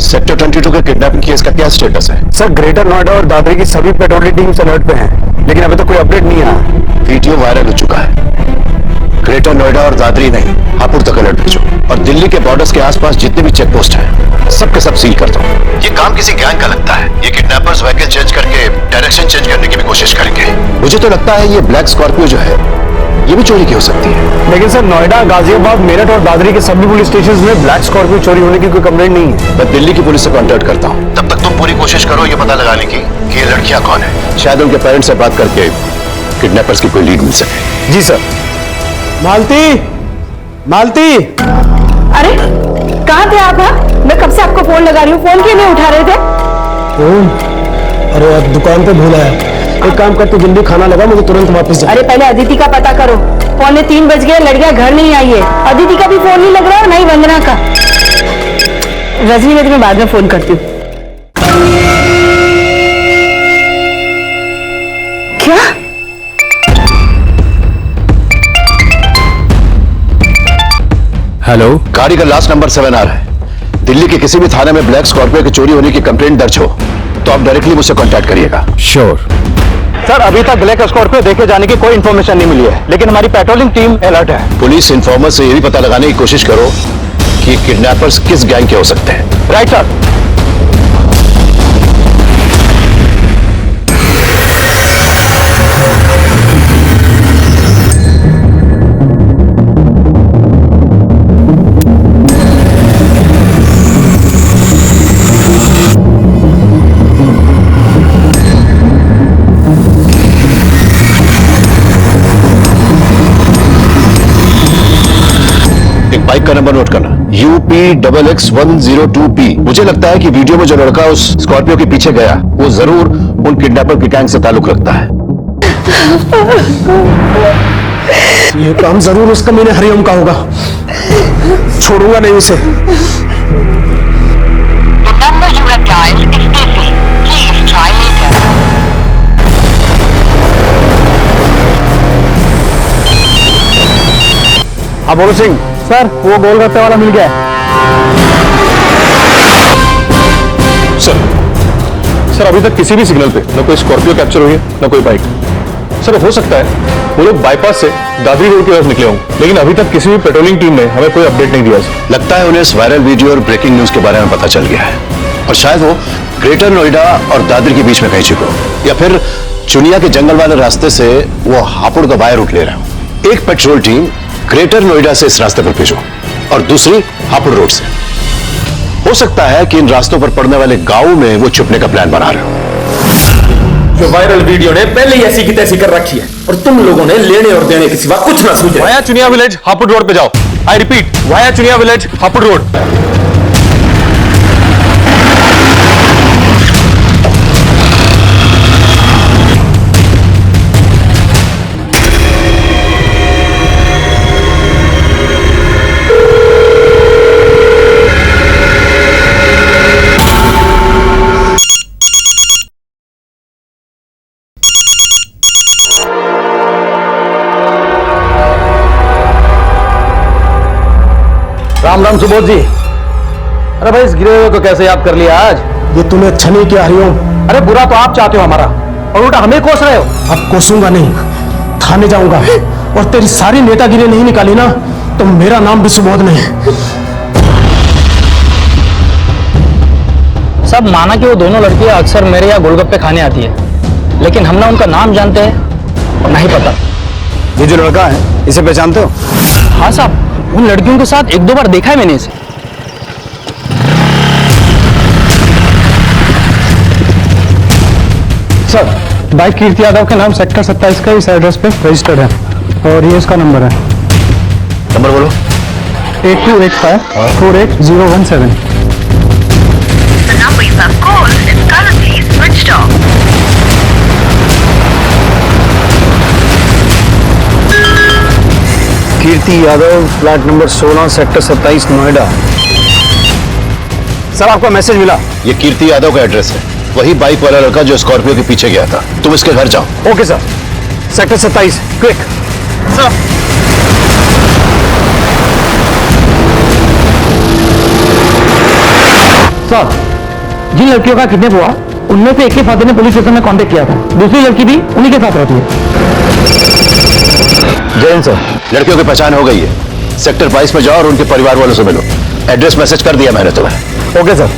सेक्टर 22 के किडनैपिंग केस का क्या स्टेटस है? सर, ग्रेटर नोएडा और दादरी की सभी पेट्रोलिंग टीम्स अलर्ट पे हैं, लेकिन अभी तक कोई अपडेट नहीं आया। वीडियो वायरल हो चुका है। ग्रेटर नोएडा और दादरी नहीं, हापुड़ तक अलर्ट भेजो और दिल्ली के बॉर्डर्स के आसपास जितने भी चेक पोस्ट हैं, सबके सब सील कर दो। ये काम किसी गैंग का लगता है। ये किडनैपर्स व्हीकल चेंज करके डायरेक्शन चेंज करने की भी कोशिश करेंगे। मुझे तो लगता है ये ब्लैक स्कॉर्पियो जो है, ये भी चोरी की हो सकती है। लेकिन सर, नोएडा, गाजियाबाद, मेरठ और दादरी के सभी पुलिस स्टेशंस में ब्लैक स्कॉर्पियो चोरी होने की कोई कंप्लेंट नहीं है। मैं दिल्ली की पुलिस से कांटेक्ट करता हूँ। तब तक तुम पूरी कोशिश करो ये पता लगाने की कि ये लड़कियां कौन है। शायद उनके पेरेंट्स से बात करके किडनैपर्स की कोई लीड मिल सके। जी सर। मालती, मालती। अरे कहाँ थे आप? मैं कब से आपको फोन लगा रही हूँ, फोन क्यों नहीं उठा रहे थे? फोन? अरे अब दुकान पे भूला है। एक काम कर, तू जल्दी खाना लगा, मुझे तुरंत वापस जा। अरे पहले अदिति का पता करो। 2:45 बज गए, लड़कियां घर नहीं आई है। अदिति का भी फोन नहीं लग रहा है, नहीं वंदना का। रजनी, मैं तुम्हें बाद में फोन करती हूँ। क्या? हेलो, गाड़ी का लास्ट नंबर 7 आ रहा है। दिल्ली के किसी भी थाने में ब्लैक स्कॉर्पियो की चोरी होने की कंप्लेंट दर्ज हो तो आप डायरेक्टली मुझसे कांटेक्ट करिएगा। श्योर सर, अभी तक ब्लैक स्कॉर्पियो देखे जाने की कोई इन्फॉर्मेशन नहीं मिली है, लेकिन हमारी पेट्रोलिंग टीम अलर्ट है। पुलिस इन्फॉर्मर से यह भी पता लगाने की कोशिश करो कि किडनैपर्स किस गैंग के हो सकते हैं। Right sir. बाइक का नंबर नोट करना, UP-XX-102P। मुझे लगता है कि वीडियो में जो लड़का उस स्कॉर्पियो के पीछे गया, वो जरूर उन किडनैपर की गैंग से ताल्लुक रखता है। ये काम जरूर उसका मैंने हरिओम का होगा, छोड़ूंगा नहीं उसे। हाँ बोलो सिंह। सर, वो गोलगप्पे वाला मिल गया है। सर, अभी तक किसी भी सिग्नल पे न कोई स्कॉर्पियो कैप्चर हुई है, न कोई बाइक। सर, हो सकता है वो लोग बाईपास से दादरी रोड की तरफ निकले हों, लेकिन अभी तक किसी भी पेट्रोलिंग टीम ने हमें कोई अपडेट नहीं दिया। लगता है उन्हें इस वायरल वीडियो और ब्रेकिंग न्यूज के बारे में पता चल गया है और शायद वो ग्रेटर नोएडा और दादरी के बीच में कहीं छुपे हो या फिर चुनिया के जंगल वाले रास्ते से वो हापुड़ का बाय रूट ले रहे हो। एक पेट्रोल टीम ग्रेटर नोएडा से इस रास्ते पर भेजो और दूसरी हापुड़ रोड से। हो सकता है कि इन रास्तों पर पड़ने वाले गांवों में वो छुपने का प्लान बना रहे हो। जो वायरल वीडियो ने पहले ही ऐसी की तैसी कर रखी है और तुम लोगों ने लेने और देने के सिवा कुछ ना सूझे। Via Chuniya village Hapur road पे जाओ। I repeat, via Chuniya village Hapur road. Ram Ram Subodh ji. अरे भाई, इस गिरे हुए को कैसे याद कर लिया आज? ये तुम्हें अच्छा नहीं किया हरिओम। अरे बुरा तो आप चाहते हो हमारा, और उल्टा हमें कोस रहे हो। अब कोसूंगा नहीं, थाने जाऊंगा और तेरी सारी नेतागिरी नहीं निकाली ना तो मेरा नाम भी सुबोध नहीं। सब माना कि वो दोनों लड़कियां अक्सर मेरे यहाँ गोलगप्पे खाने आती है, लेकिन हम ना उनका नाम जानते हैं और नहीं पता। ये जो लड़का है, इसे पहचानते हो? हाँ साहब, उन लड़कियों के साथ 1-2 बार देखा है मैंने इसे। सर, बाइक कीर्ति यादव के नाम सेक्टर 27 का इस एड्रेस पे रजिस्टर्ड है और ये इसका नंबर है। नंबर बोलो। 8285480117। The number you have called is currently switched off. Kirti Yadav, flat number 16, sector 27, Noida. Sir आपका मैसेज मिला। ये कीर्ति यादव का एड्रेस है, वही बाइक वाला लड़का जो स्कॉर्पियो के पीछे गया था। तुम इसके घर जाओ। Okay sir. Sector 27 quick. Sir sir, जिन लड़कियों का किडनैप हुआ उनमें से एक के फादर ने पुलिस स्टेशन में कांटेक्ट किया था, दूसरी लड़की भी उन्हीं के साथ रहती है। जैन सर, लड़कियों की पहचान हो गई है। सेक्टर 22 में जाओ और उनके परिवार वालों से मिलो। एड्रेस मैसेज कर दिया मैंने तुम्हें। Okay sir.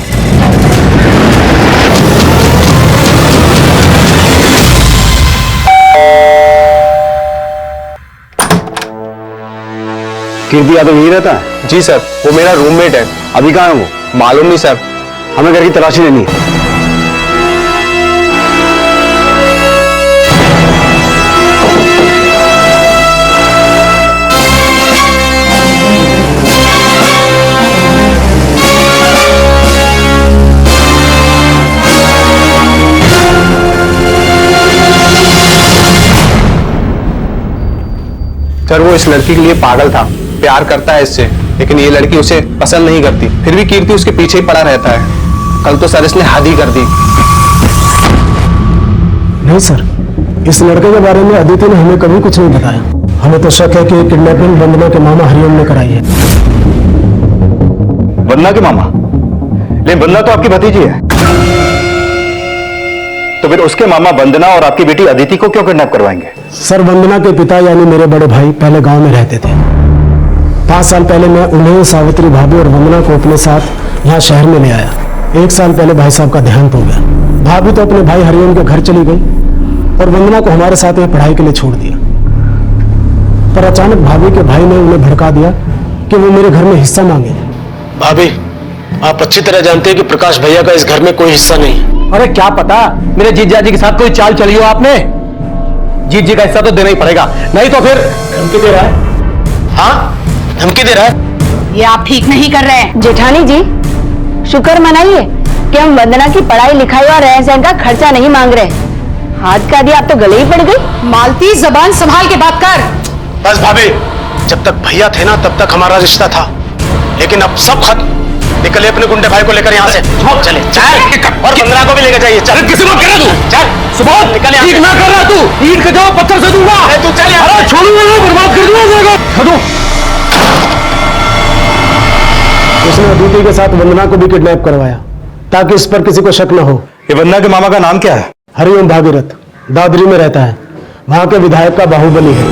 कीर्ति यादव यही रहता है? जी सर, वो मेरा रूममेट है। अभी कहाँ है वो? मालूम नहीं सर। हमें घर की तलाशी लेनी है। सर, वो इस लड़की के लिए पागल था, प्यार करता है इससे, लेकिन ये लड़की उसे पसंद नहीं करती। फिर भी कीर्ति उसके पीछे ही पड़ा रहता है। कल तो सर इसने हद ही कर दी। नहीं सर, इस लड़के के बारे में अदिति ने हमें कभी कुछ नहीं बताया। हमें तो शक है कि किडनैपिंग वंदना के मामा हरिओम ने कराई है। वंदना के मामा? लेकिन वंदना तो आपकी भतीजी है। तो फिर उसके मामा वंदना और आपकी बेटी अदिति को क्यों किडनैप करवाएंगे? सर, वंदना के पिता यानी मेरे बड़े भाई पहले गांव में रहते थे। 5 साल पहले मैं उन्हें, सावित्री भाभी और वंदना को अपने साथ यहाँ शहर में ले आया। 1 साल पहले भाई साहब का देहांत हो गया। भाभी तो अपने भाई हरिओम के घर चली गई और वंदना को हमारे साथ यहाँ पढ़ाई के लिए छोड़ दिया। पर अचानक भाभी के भाई ने उन्हें भड़का दिया कि वो मेरे घर में हिस्सा मांगे। भाभी, आप अच्छी तरह जानते हैं कि प्रकाश भैया का इस घर में कोई हिस्सा नहीं है। अरे क्या पता मेरे जीजा जी के साथ कोई चाल चली हो आपने। जीजी का हिस्सा तो देना ही पड़ेगा, नहीं तो फिर। धमकी दे रहा है? हाँ, धमकी दे रहा है। ये आप ठीक नहीं कर रहे हैं। जेठानी जी, शुक्र मनाइए कि हम वंदना की पढ़ाई लिखाई और रहन सहन का खर्चा नहीं मांग रहे। हाथ का दिया आप तो गले ही पड़ गई। मालती, जबान संभाल के बात कर। बस भाभी, जब तक भैया थे ना तब तक हमारा रिश्ता था, लेकिन अब सब खत्म। निकले अपने गुंडे भाई को लेकर यहाँ से। चले चल, और वंदना को भी लेकर जाइए। चल, किसी को कह तू चल। सुबह निकल यहाँ से। ना कर रहा तू, ईंट का जवाब पत्थर से दूंगा। तू चल यहाँ। अरे छोड़ूंगा ना, बर्बाद कर दूंगा। उसने अदिति के साथ वंदना को भी किडनैप करवाया ताकि इस पर किसी को शक न हो। ये वंदना के मामा का नाम क्या है? हरिओम भागीरथ, दादरी में रहता है। वहां के विधायक का बाहुबली है।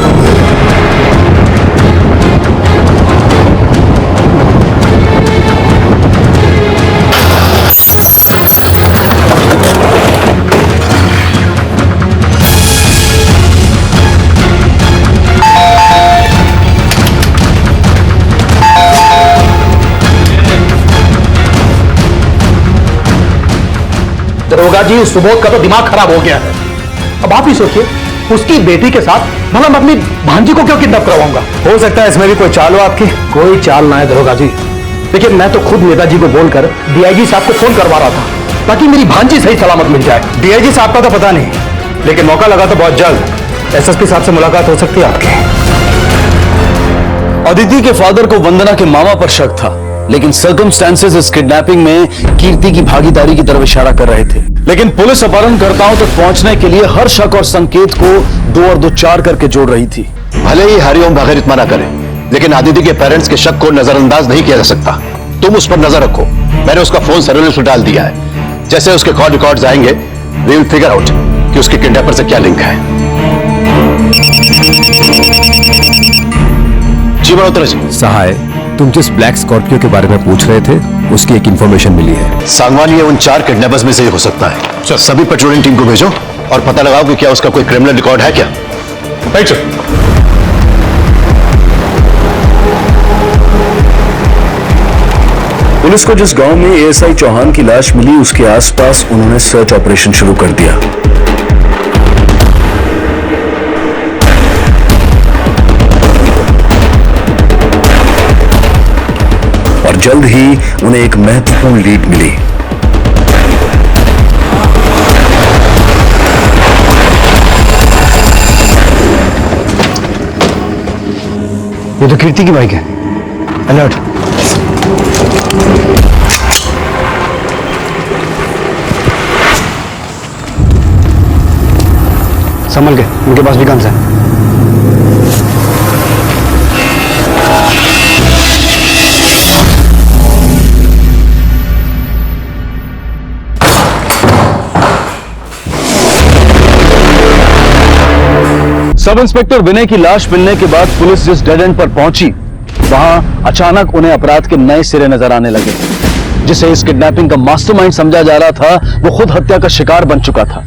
दरोगा जी, सुबोध का तो दिमाग खराब हो गया है। अब आप ही सोचिए, उसकी बेटी के साथ मतलब अपनी भांजी को क्यों किडनैप करवाऊंगा? हो सकता है इसमें भी कोई चाल हो आपकी। कोई चाल ना है दरोगा जी, लेकिन मैं तो खुद नेताजी को बोलकर डीआईजी साहब को फोन करवा रहा था ताकि मेरी भांजी सही सलामत मिल जाए। डीआईजी साहब का तो पता नहीं, लेकिन मौका लगा तो बहुत जल्द एसएसपी साहब से मुलाकात हो सकती है आपकी। अदिति के फादर को वंदना के मामा पर शक था, लेकिन सर्कमस्टेंसेस इस किडनैपिंग में कीर्ति की भागीदारी की तरफ इशारा कर रहे थे। लेकिन पुलिस अपहरणकर्ताओं तक पहुंचने के लिए हर शक और संकेत को 2 और 2 4 करके जोड़ रही थी। भले ही हरिओम भागीरथ मना करे, लेकिन अदिति के पेरेंट्स के शक को नजरअंदाज नहीं किया जा सकता। तुम उस पर नजर रखो। मैंने उसका फोन सर्विलेंस में डाल दिया है। जैसे उसके कॉल रिकॉर्ड्स आएंगे, वी विल फिगर आउट कि उसके किडनैपर से क्या लिंक है। जी मल्होत्रा जी। सहाय, तुम जिस ब्लैक स्कॉर्पियो के बारे में पूछ रहे थे, उसकी एक इंफॉर्मेशन मिली है। सांगवान ये उन 4 किडनैपर्स में से ही हो सकता है। सभी पेट्रोलिंग टीम को भेजो और पता लगाओ कि क्या उसका कोई क्रिमिनल रिकॉर्ड है क्या। Right sir. पुलिस को जिस गांव में एएसआई चौहान की लाश मिली, उसके आसपास उन्होंने सर्च ऑपरेशन शुरू कर दिया। जल्द ही उन्हें एक महत्वपूर्ण लीड मिली। ये तो कीर्ति की बाइक है। अलर्ट। संभल के, उनके पास भी गन्स है। सब इंस्पेक्टर विनय की लाश मिलने के बाद पुलिस जिस डेड एंड पर पहुंची, वहां अचानक उन्हें अपराध के नए सिरे नजर आने लगे। जिसे इस किडनैपिंग का मास्टरमाइंड समझा जा रहा था, वो खुद हत्या का शिकार बन चुका था।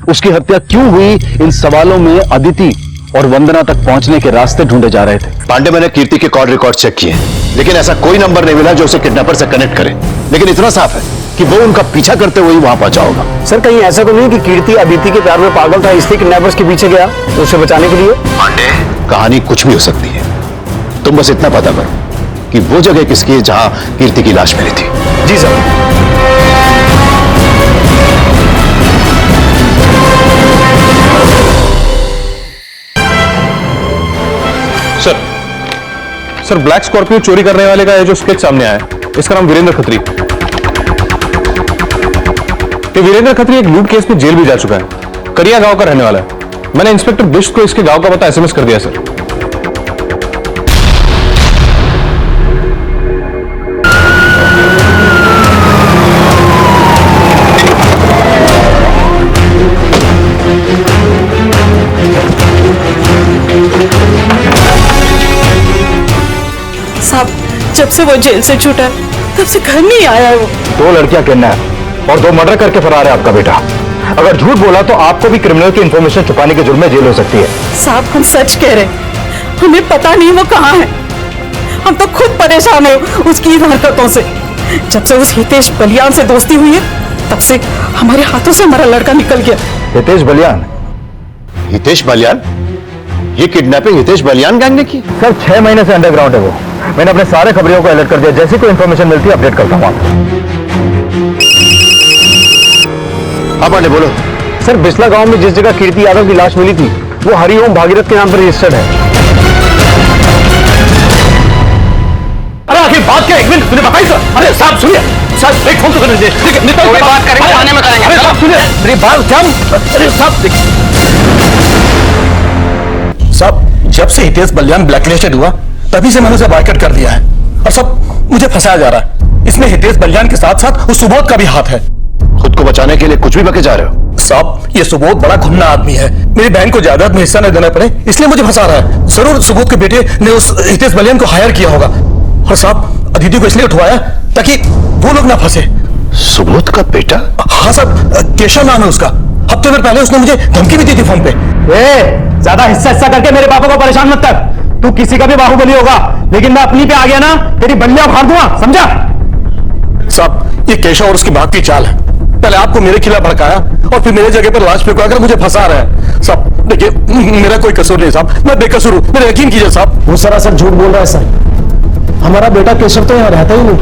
उसकी हत्या क्यों हुई, इन सवालों में अदिति और वंदना तक पहुंचने के रास्ते ढूंढे जा रहे थे। पांडे, मैंने कीर्ति के कॉल रिकॉर्ड चेक किए, लेकिन ऐसा कोई नंबर नहीं मिला जो उसे किडनैपर से कनेक्ट करे। लेकिन इतना साफ है कि वो उनका पीछा करते हुए ही वहां पहुंचा होगा। सर, कहीं ऐसा तो नहीं कि कीर्ति अदिति के प्यार में पागल था, इसलिए किडनैपर्स के पीछे गया तो उसे बचाने के लिए? पांडे, कहानी कुछ भी हो सकती है। तुम बस इतना पता करो कि वो जगह किसकी है जहां कीर्ति की लाश मिली थी। जी सर। सर, ब्लैक स्कॉर्पियो चोरी करने वाले का ये जो स्केच सामने आया है, इसका नाम वीरेंद्र खत्री। ये वीरेंद्र खत्री एक लूट केस में जेल भी जा चुका है। करिया गांव का रहने वाला है। मैंने इंस्पेक्टर बिष्ट को इसके गांव का पता एसएमएस कर दिया सर। साहब, जब से वो जेल से छूटा है तब से घर नहीं आया है वो। 2 लड़कियां किडनैप और 2 मर्डर करके फरार है आपका बेटा। अगर झूठ बोला तो आपको भी क्रिमिनल की इंफॉर्मेशन छुपाने के जुर्म में जेल हो सकती है। साहब, हम सच कह रहे हैं, हमें पता नहीं वो कहाँ है। हम तो खुद परेशान है उसकी इन हरकतों से। जब से उस हितेश बलियान से दोस्ती हुई है, तब से हमारे हाथों से हमारा लड़का निकल गया। हितेश बलियान? हितेश बलियान? ये किडनैपिंग हितेश बलियान गैंग ने की? सर, 6 महीने से अंडरग्राउंड है वो। मैंने अपने सारे खबरियों को अलर्ट कर दिया। जैसी कोई इंफॉर्मेशन मिलती है अपडेट करता हूँ आपको। हाँ पांडे, बोलो। सर, बिस्ला गांव में जिस जगह कीर्ति यादव की लाश मिली थी, वो हरिओम भागीरथ के नाम पर रजिस्टर्ड है। अरे आखिर बात क्या? 1 मिनट, तूने बताई सर? अरे साहब सुनिए, साहब एक फोन तो करने दीजिए। ठीक है, निकल के बात करेंगे, थाने में करेंगे। अरे साहब सुनिए, मेरी बात क्या? अरे साहब जब से हितेश बलियान ब्लैकलिस्टेड हुआ, तभी से मैंने उसे बायकॉट कर दिया है। और सब मुझे फंसाया जा रहा है। इसमें हितेश बलियान के साथ साथ उस सुबोध का भी हाथ है। खुद को बचाने के लिए कुछ भी बके जा रहे हो? साहब, ये सुबोध बड़ा घुमना आदमी है। मेरी बहन को जायदाद में हिस्सा न देना पड़े, इसलिए मुझे फंसा रहा है। जरूर सुबोध के बेटे ने उस हितेश बलियान को हायर किया होगा। और साहब, अदिति को इसलिए उठवाया ताकि वो लोग ना फंसे। सुबोध का बेटा? हाँ साहब, केशव नाम है उसका। हफ्ते भर पहले उसने मुझे धमकी भी दी थी फोन पे। ज्यादा हिस्सा करके मेरे पापा को परेशान मत कर। तू किसी का भी बाहुबली होगा, लेकिन मैं अपनी पे आ गया ना, तेरी बल्लियां उखाड़ दूंगा, समझा? साहब, ये केशव और उसकी भाग की चाल है। पहले आपको मेरे खिलाफ भड़काया और फिर मेरे जगह पर लाश फेंकवा कर मुझे फंसा रहा है। साहब देखिए, मेरा कोई कसूर नहीं साहब, मैं बेकसूर हूं, मेरा यकीन कीजिए साहब। वो सरासर झूठ बोल रहा है सर। हमारा बेटा केशव तो यहाँ रहता ही नहीं,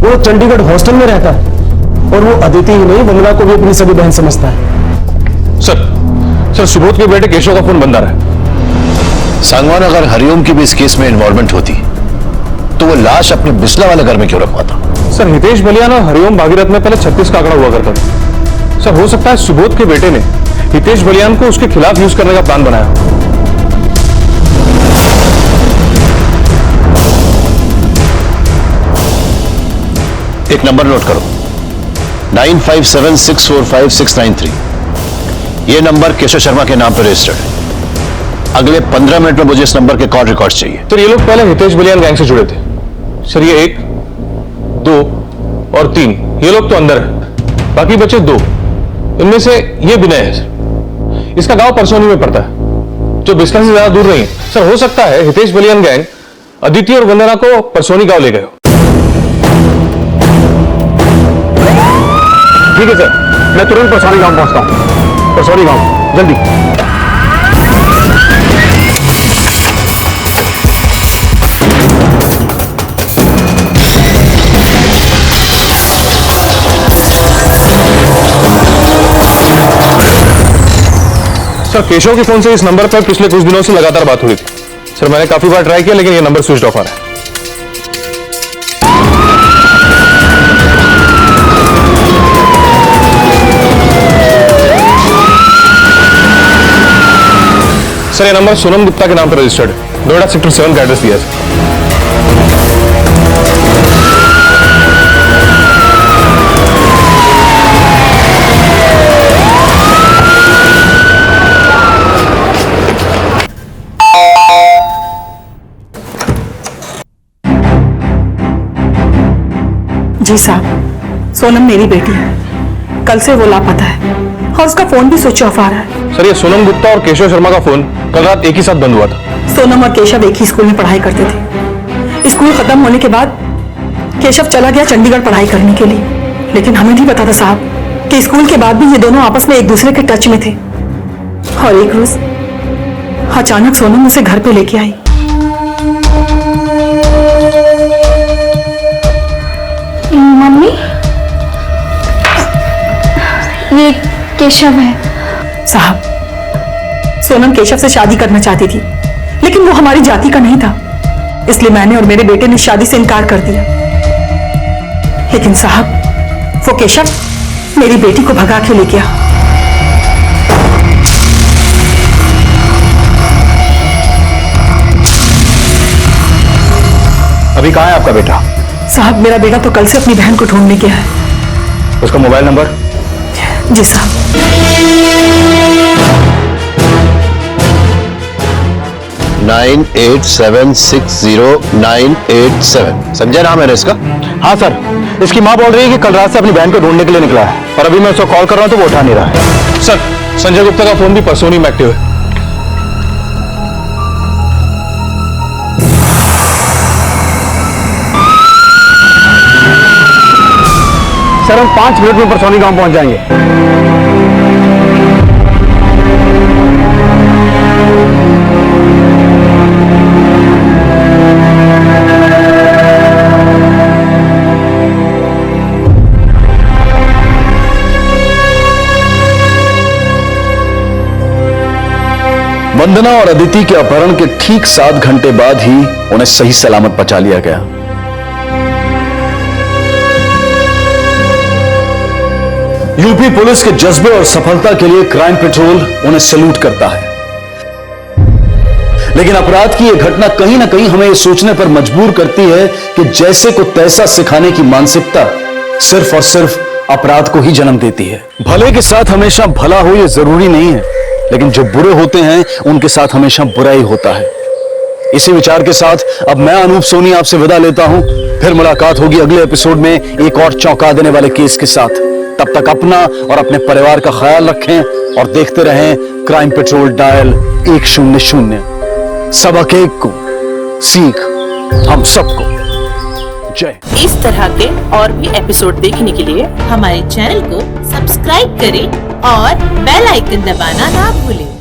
वो चंडीगढ़ हॉस्टल में रहता है। और वो अदिति ही नहीं, वंदना को भी अपनी सगी बहन समझता है। सर, सुबोध के बेटे केशव का फोन बंद आ रहा है। सांगवान, अगर हरिओम की भी इस केस में इन्वॉल्वमेंट होती तो वो लाश अपने बिस्ला वाले घर में क्यों रखवाता? सर, हितेश बलियान और हरिओम भागीरथ में पहले 36 का आंकड़ा हुआ करता था। सर, हो सकता है सुबोध के बेटे ने हितेश बलियान को उसके खिलाफ यूज करने का प्लान बनाया। एक नंबर नोट करो, 9576456693। यह नंबर केशव शर्मा के नाम पर रजिस्टर्ड है। अगले 15 मिनट में मुझे इस नंबर के कॉल रिकॉर्ड चाहिए। सर, ये लोग पहले हितेश बलियान गैंग से जुड़े थे। सर, ये 1, 2 और 3 ये लोग तो अंदर है, बाकी बचे 2। इनमें से ये विनय है सर। इसका गांव परसोनी में पड़ता है, जो बिस्ला से ज्यादा दूर नहीं है। सर, हो सकता है हितेश बलियान गैंग अदिति और वंदना को परसोनी गांव ले गए हो। ठीक है सर, मैं तुरंत परसौनी गांव पहुंचता हूं। परसौनी गांव, जल्दी। सर केशव के फोन से इस नंबर पर पिछले कुछ दिनों से लगातार बात हुई थी। सर मैंने काफी बार ट्राई किया लेकिन ये नंबर स्विच ऑफ आ रहा है। सर ये नंबर सोनम गुप्ता के नाम पर रजिस्टर्ड है। नोएडा सेक्टर 7 का एड्रेस दिया है। जी साहब, सोनम मेरी बेटी है। कल से वो लापता है और उसका फोन भी स्विच ऑफ आ रहा है। सर ये सोनम गुप्ता और केशव शर्मा का फोन कल रात एक ही साथ बंद हुआ था। सोनम और केशव एक ही स्कूल में पढ़ाई करते थे। स्कूल खत्म होने के बाद केशव चला गया चंडीगढ़ पढ़ाई करने के लिए, लेकिन हमें नहीं पता था साहब कि स्कूल के बाद भी ये दोनों आपस में एक दूसरे के टच में थे। और एक रोज अचानक सोनम उसे घर पे लेके आई। मम्मी, ये केशव है। साहब, सोनम केशव से शादी करना चाहती थी, लेकिन वो हमारी जाति का नहीं था, इसलिए मैंने और मेरे बेटे ने शादी से इनकार कर दिया। लेकिन साहब, वो केशव मेरी बेटी को भगा के ले गया। अभी कहाँ है आपका बेटा? साहब, मेरा बेटा तो कल से अपनी बहन को ढूंढने गया है। उसका मोबाइल नंबर? जी साहब। नाइन 8760987 संजय नाम है इसका? हाँ सर, इसकी माँ बोल रही है कि कल रात से अपनी बहन को ढूंढने के लिए निकला है और अभी मैं उसको कॉल कर रहा हूँ तो वो उठा नहीं रहा है। सर संजय गुप्ता का फोन भी परसोनी में एक्टिव है। सर हम 5 मिनट में परसौनी गांव पहुंच जाएंगे। वंदना और अदिति के अपहरण के ठीक 7 घंटे बाद ही उन्हें सही सलामत बचा लिया गया। यूपी पुलिस के जज्बे और सफलता के लिए क्राइम पेट्रोल उन्हें सैल्यूट करता है। लेकिन अपराध की यह घटना कहीं ना कहीं हमें यह सोचने पर मजबूर करती है कि जैसे को तैसा सिखाने की मानसिकता सिर्फ और सिर्फ अपराध को ही जन्म देती है। भले के साथ हमेशा भला हो यह जरूरी नहीं है, लेकिन जो बुरे होते हैं उनके साथ हमेशा बुरा ही होता है। इसी विचार के साथ अब मैं अनूप सोनी आपसे विदा लेता हूं। फिर मुलाकात होगी अगले एपिसोड में एक और चौंका देने वाले केस के साथ। तब तक अपना और अपने परिवार का ख्याल रखें और देखते रहें क्राइम पेट्रोल डायल 100। सबक एक को सीख हम सबको। जय। इस तरह के और भी एपिसोड देखने के लिए हमारे चैनल को सब्सक्राइब करें और बेल आइकन दबाना ना भूलें।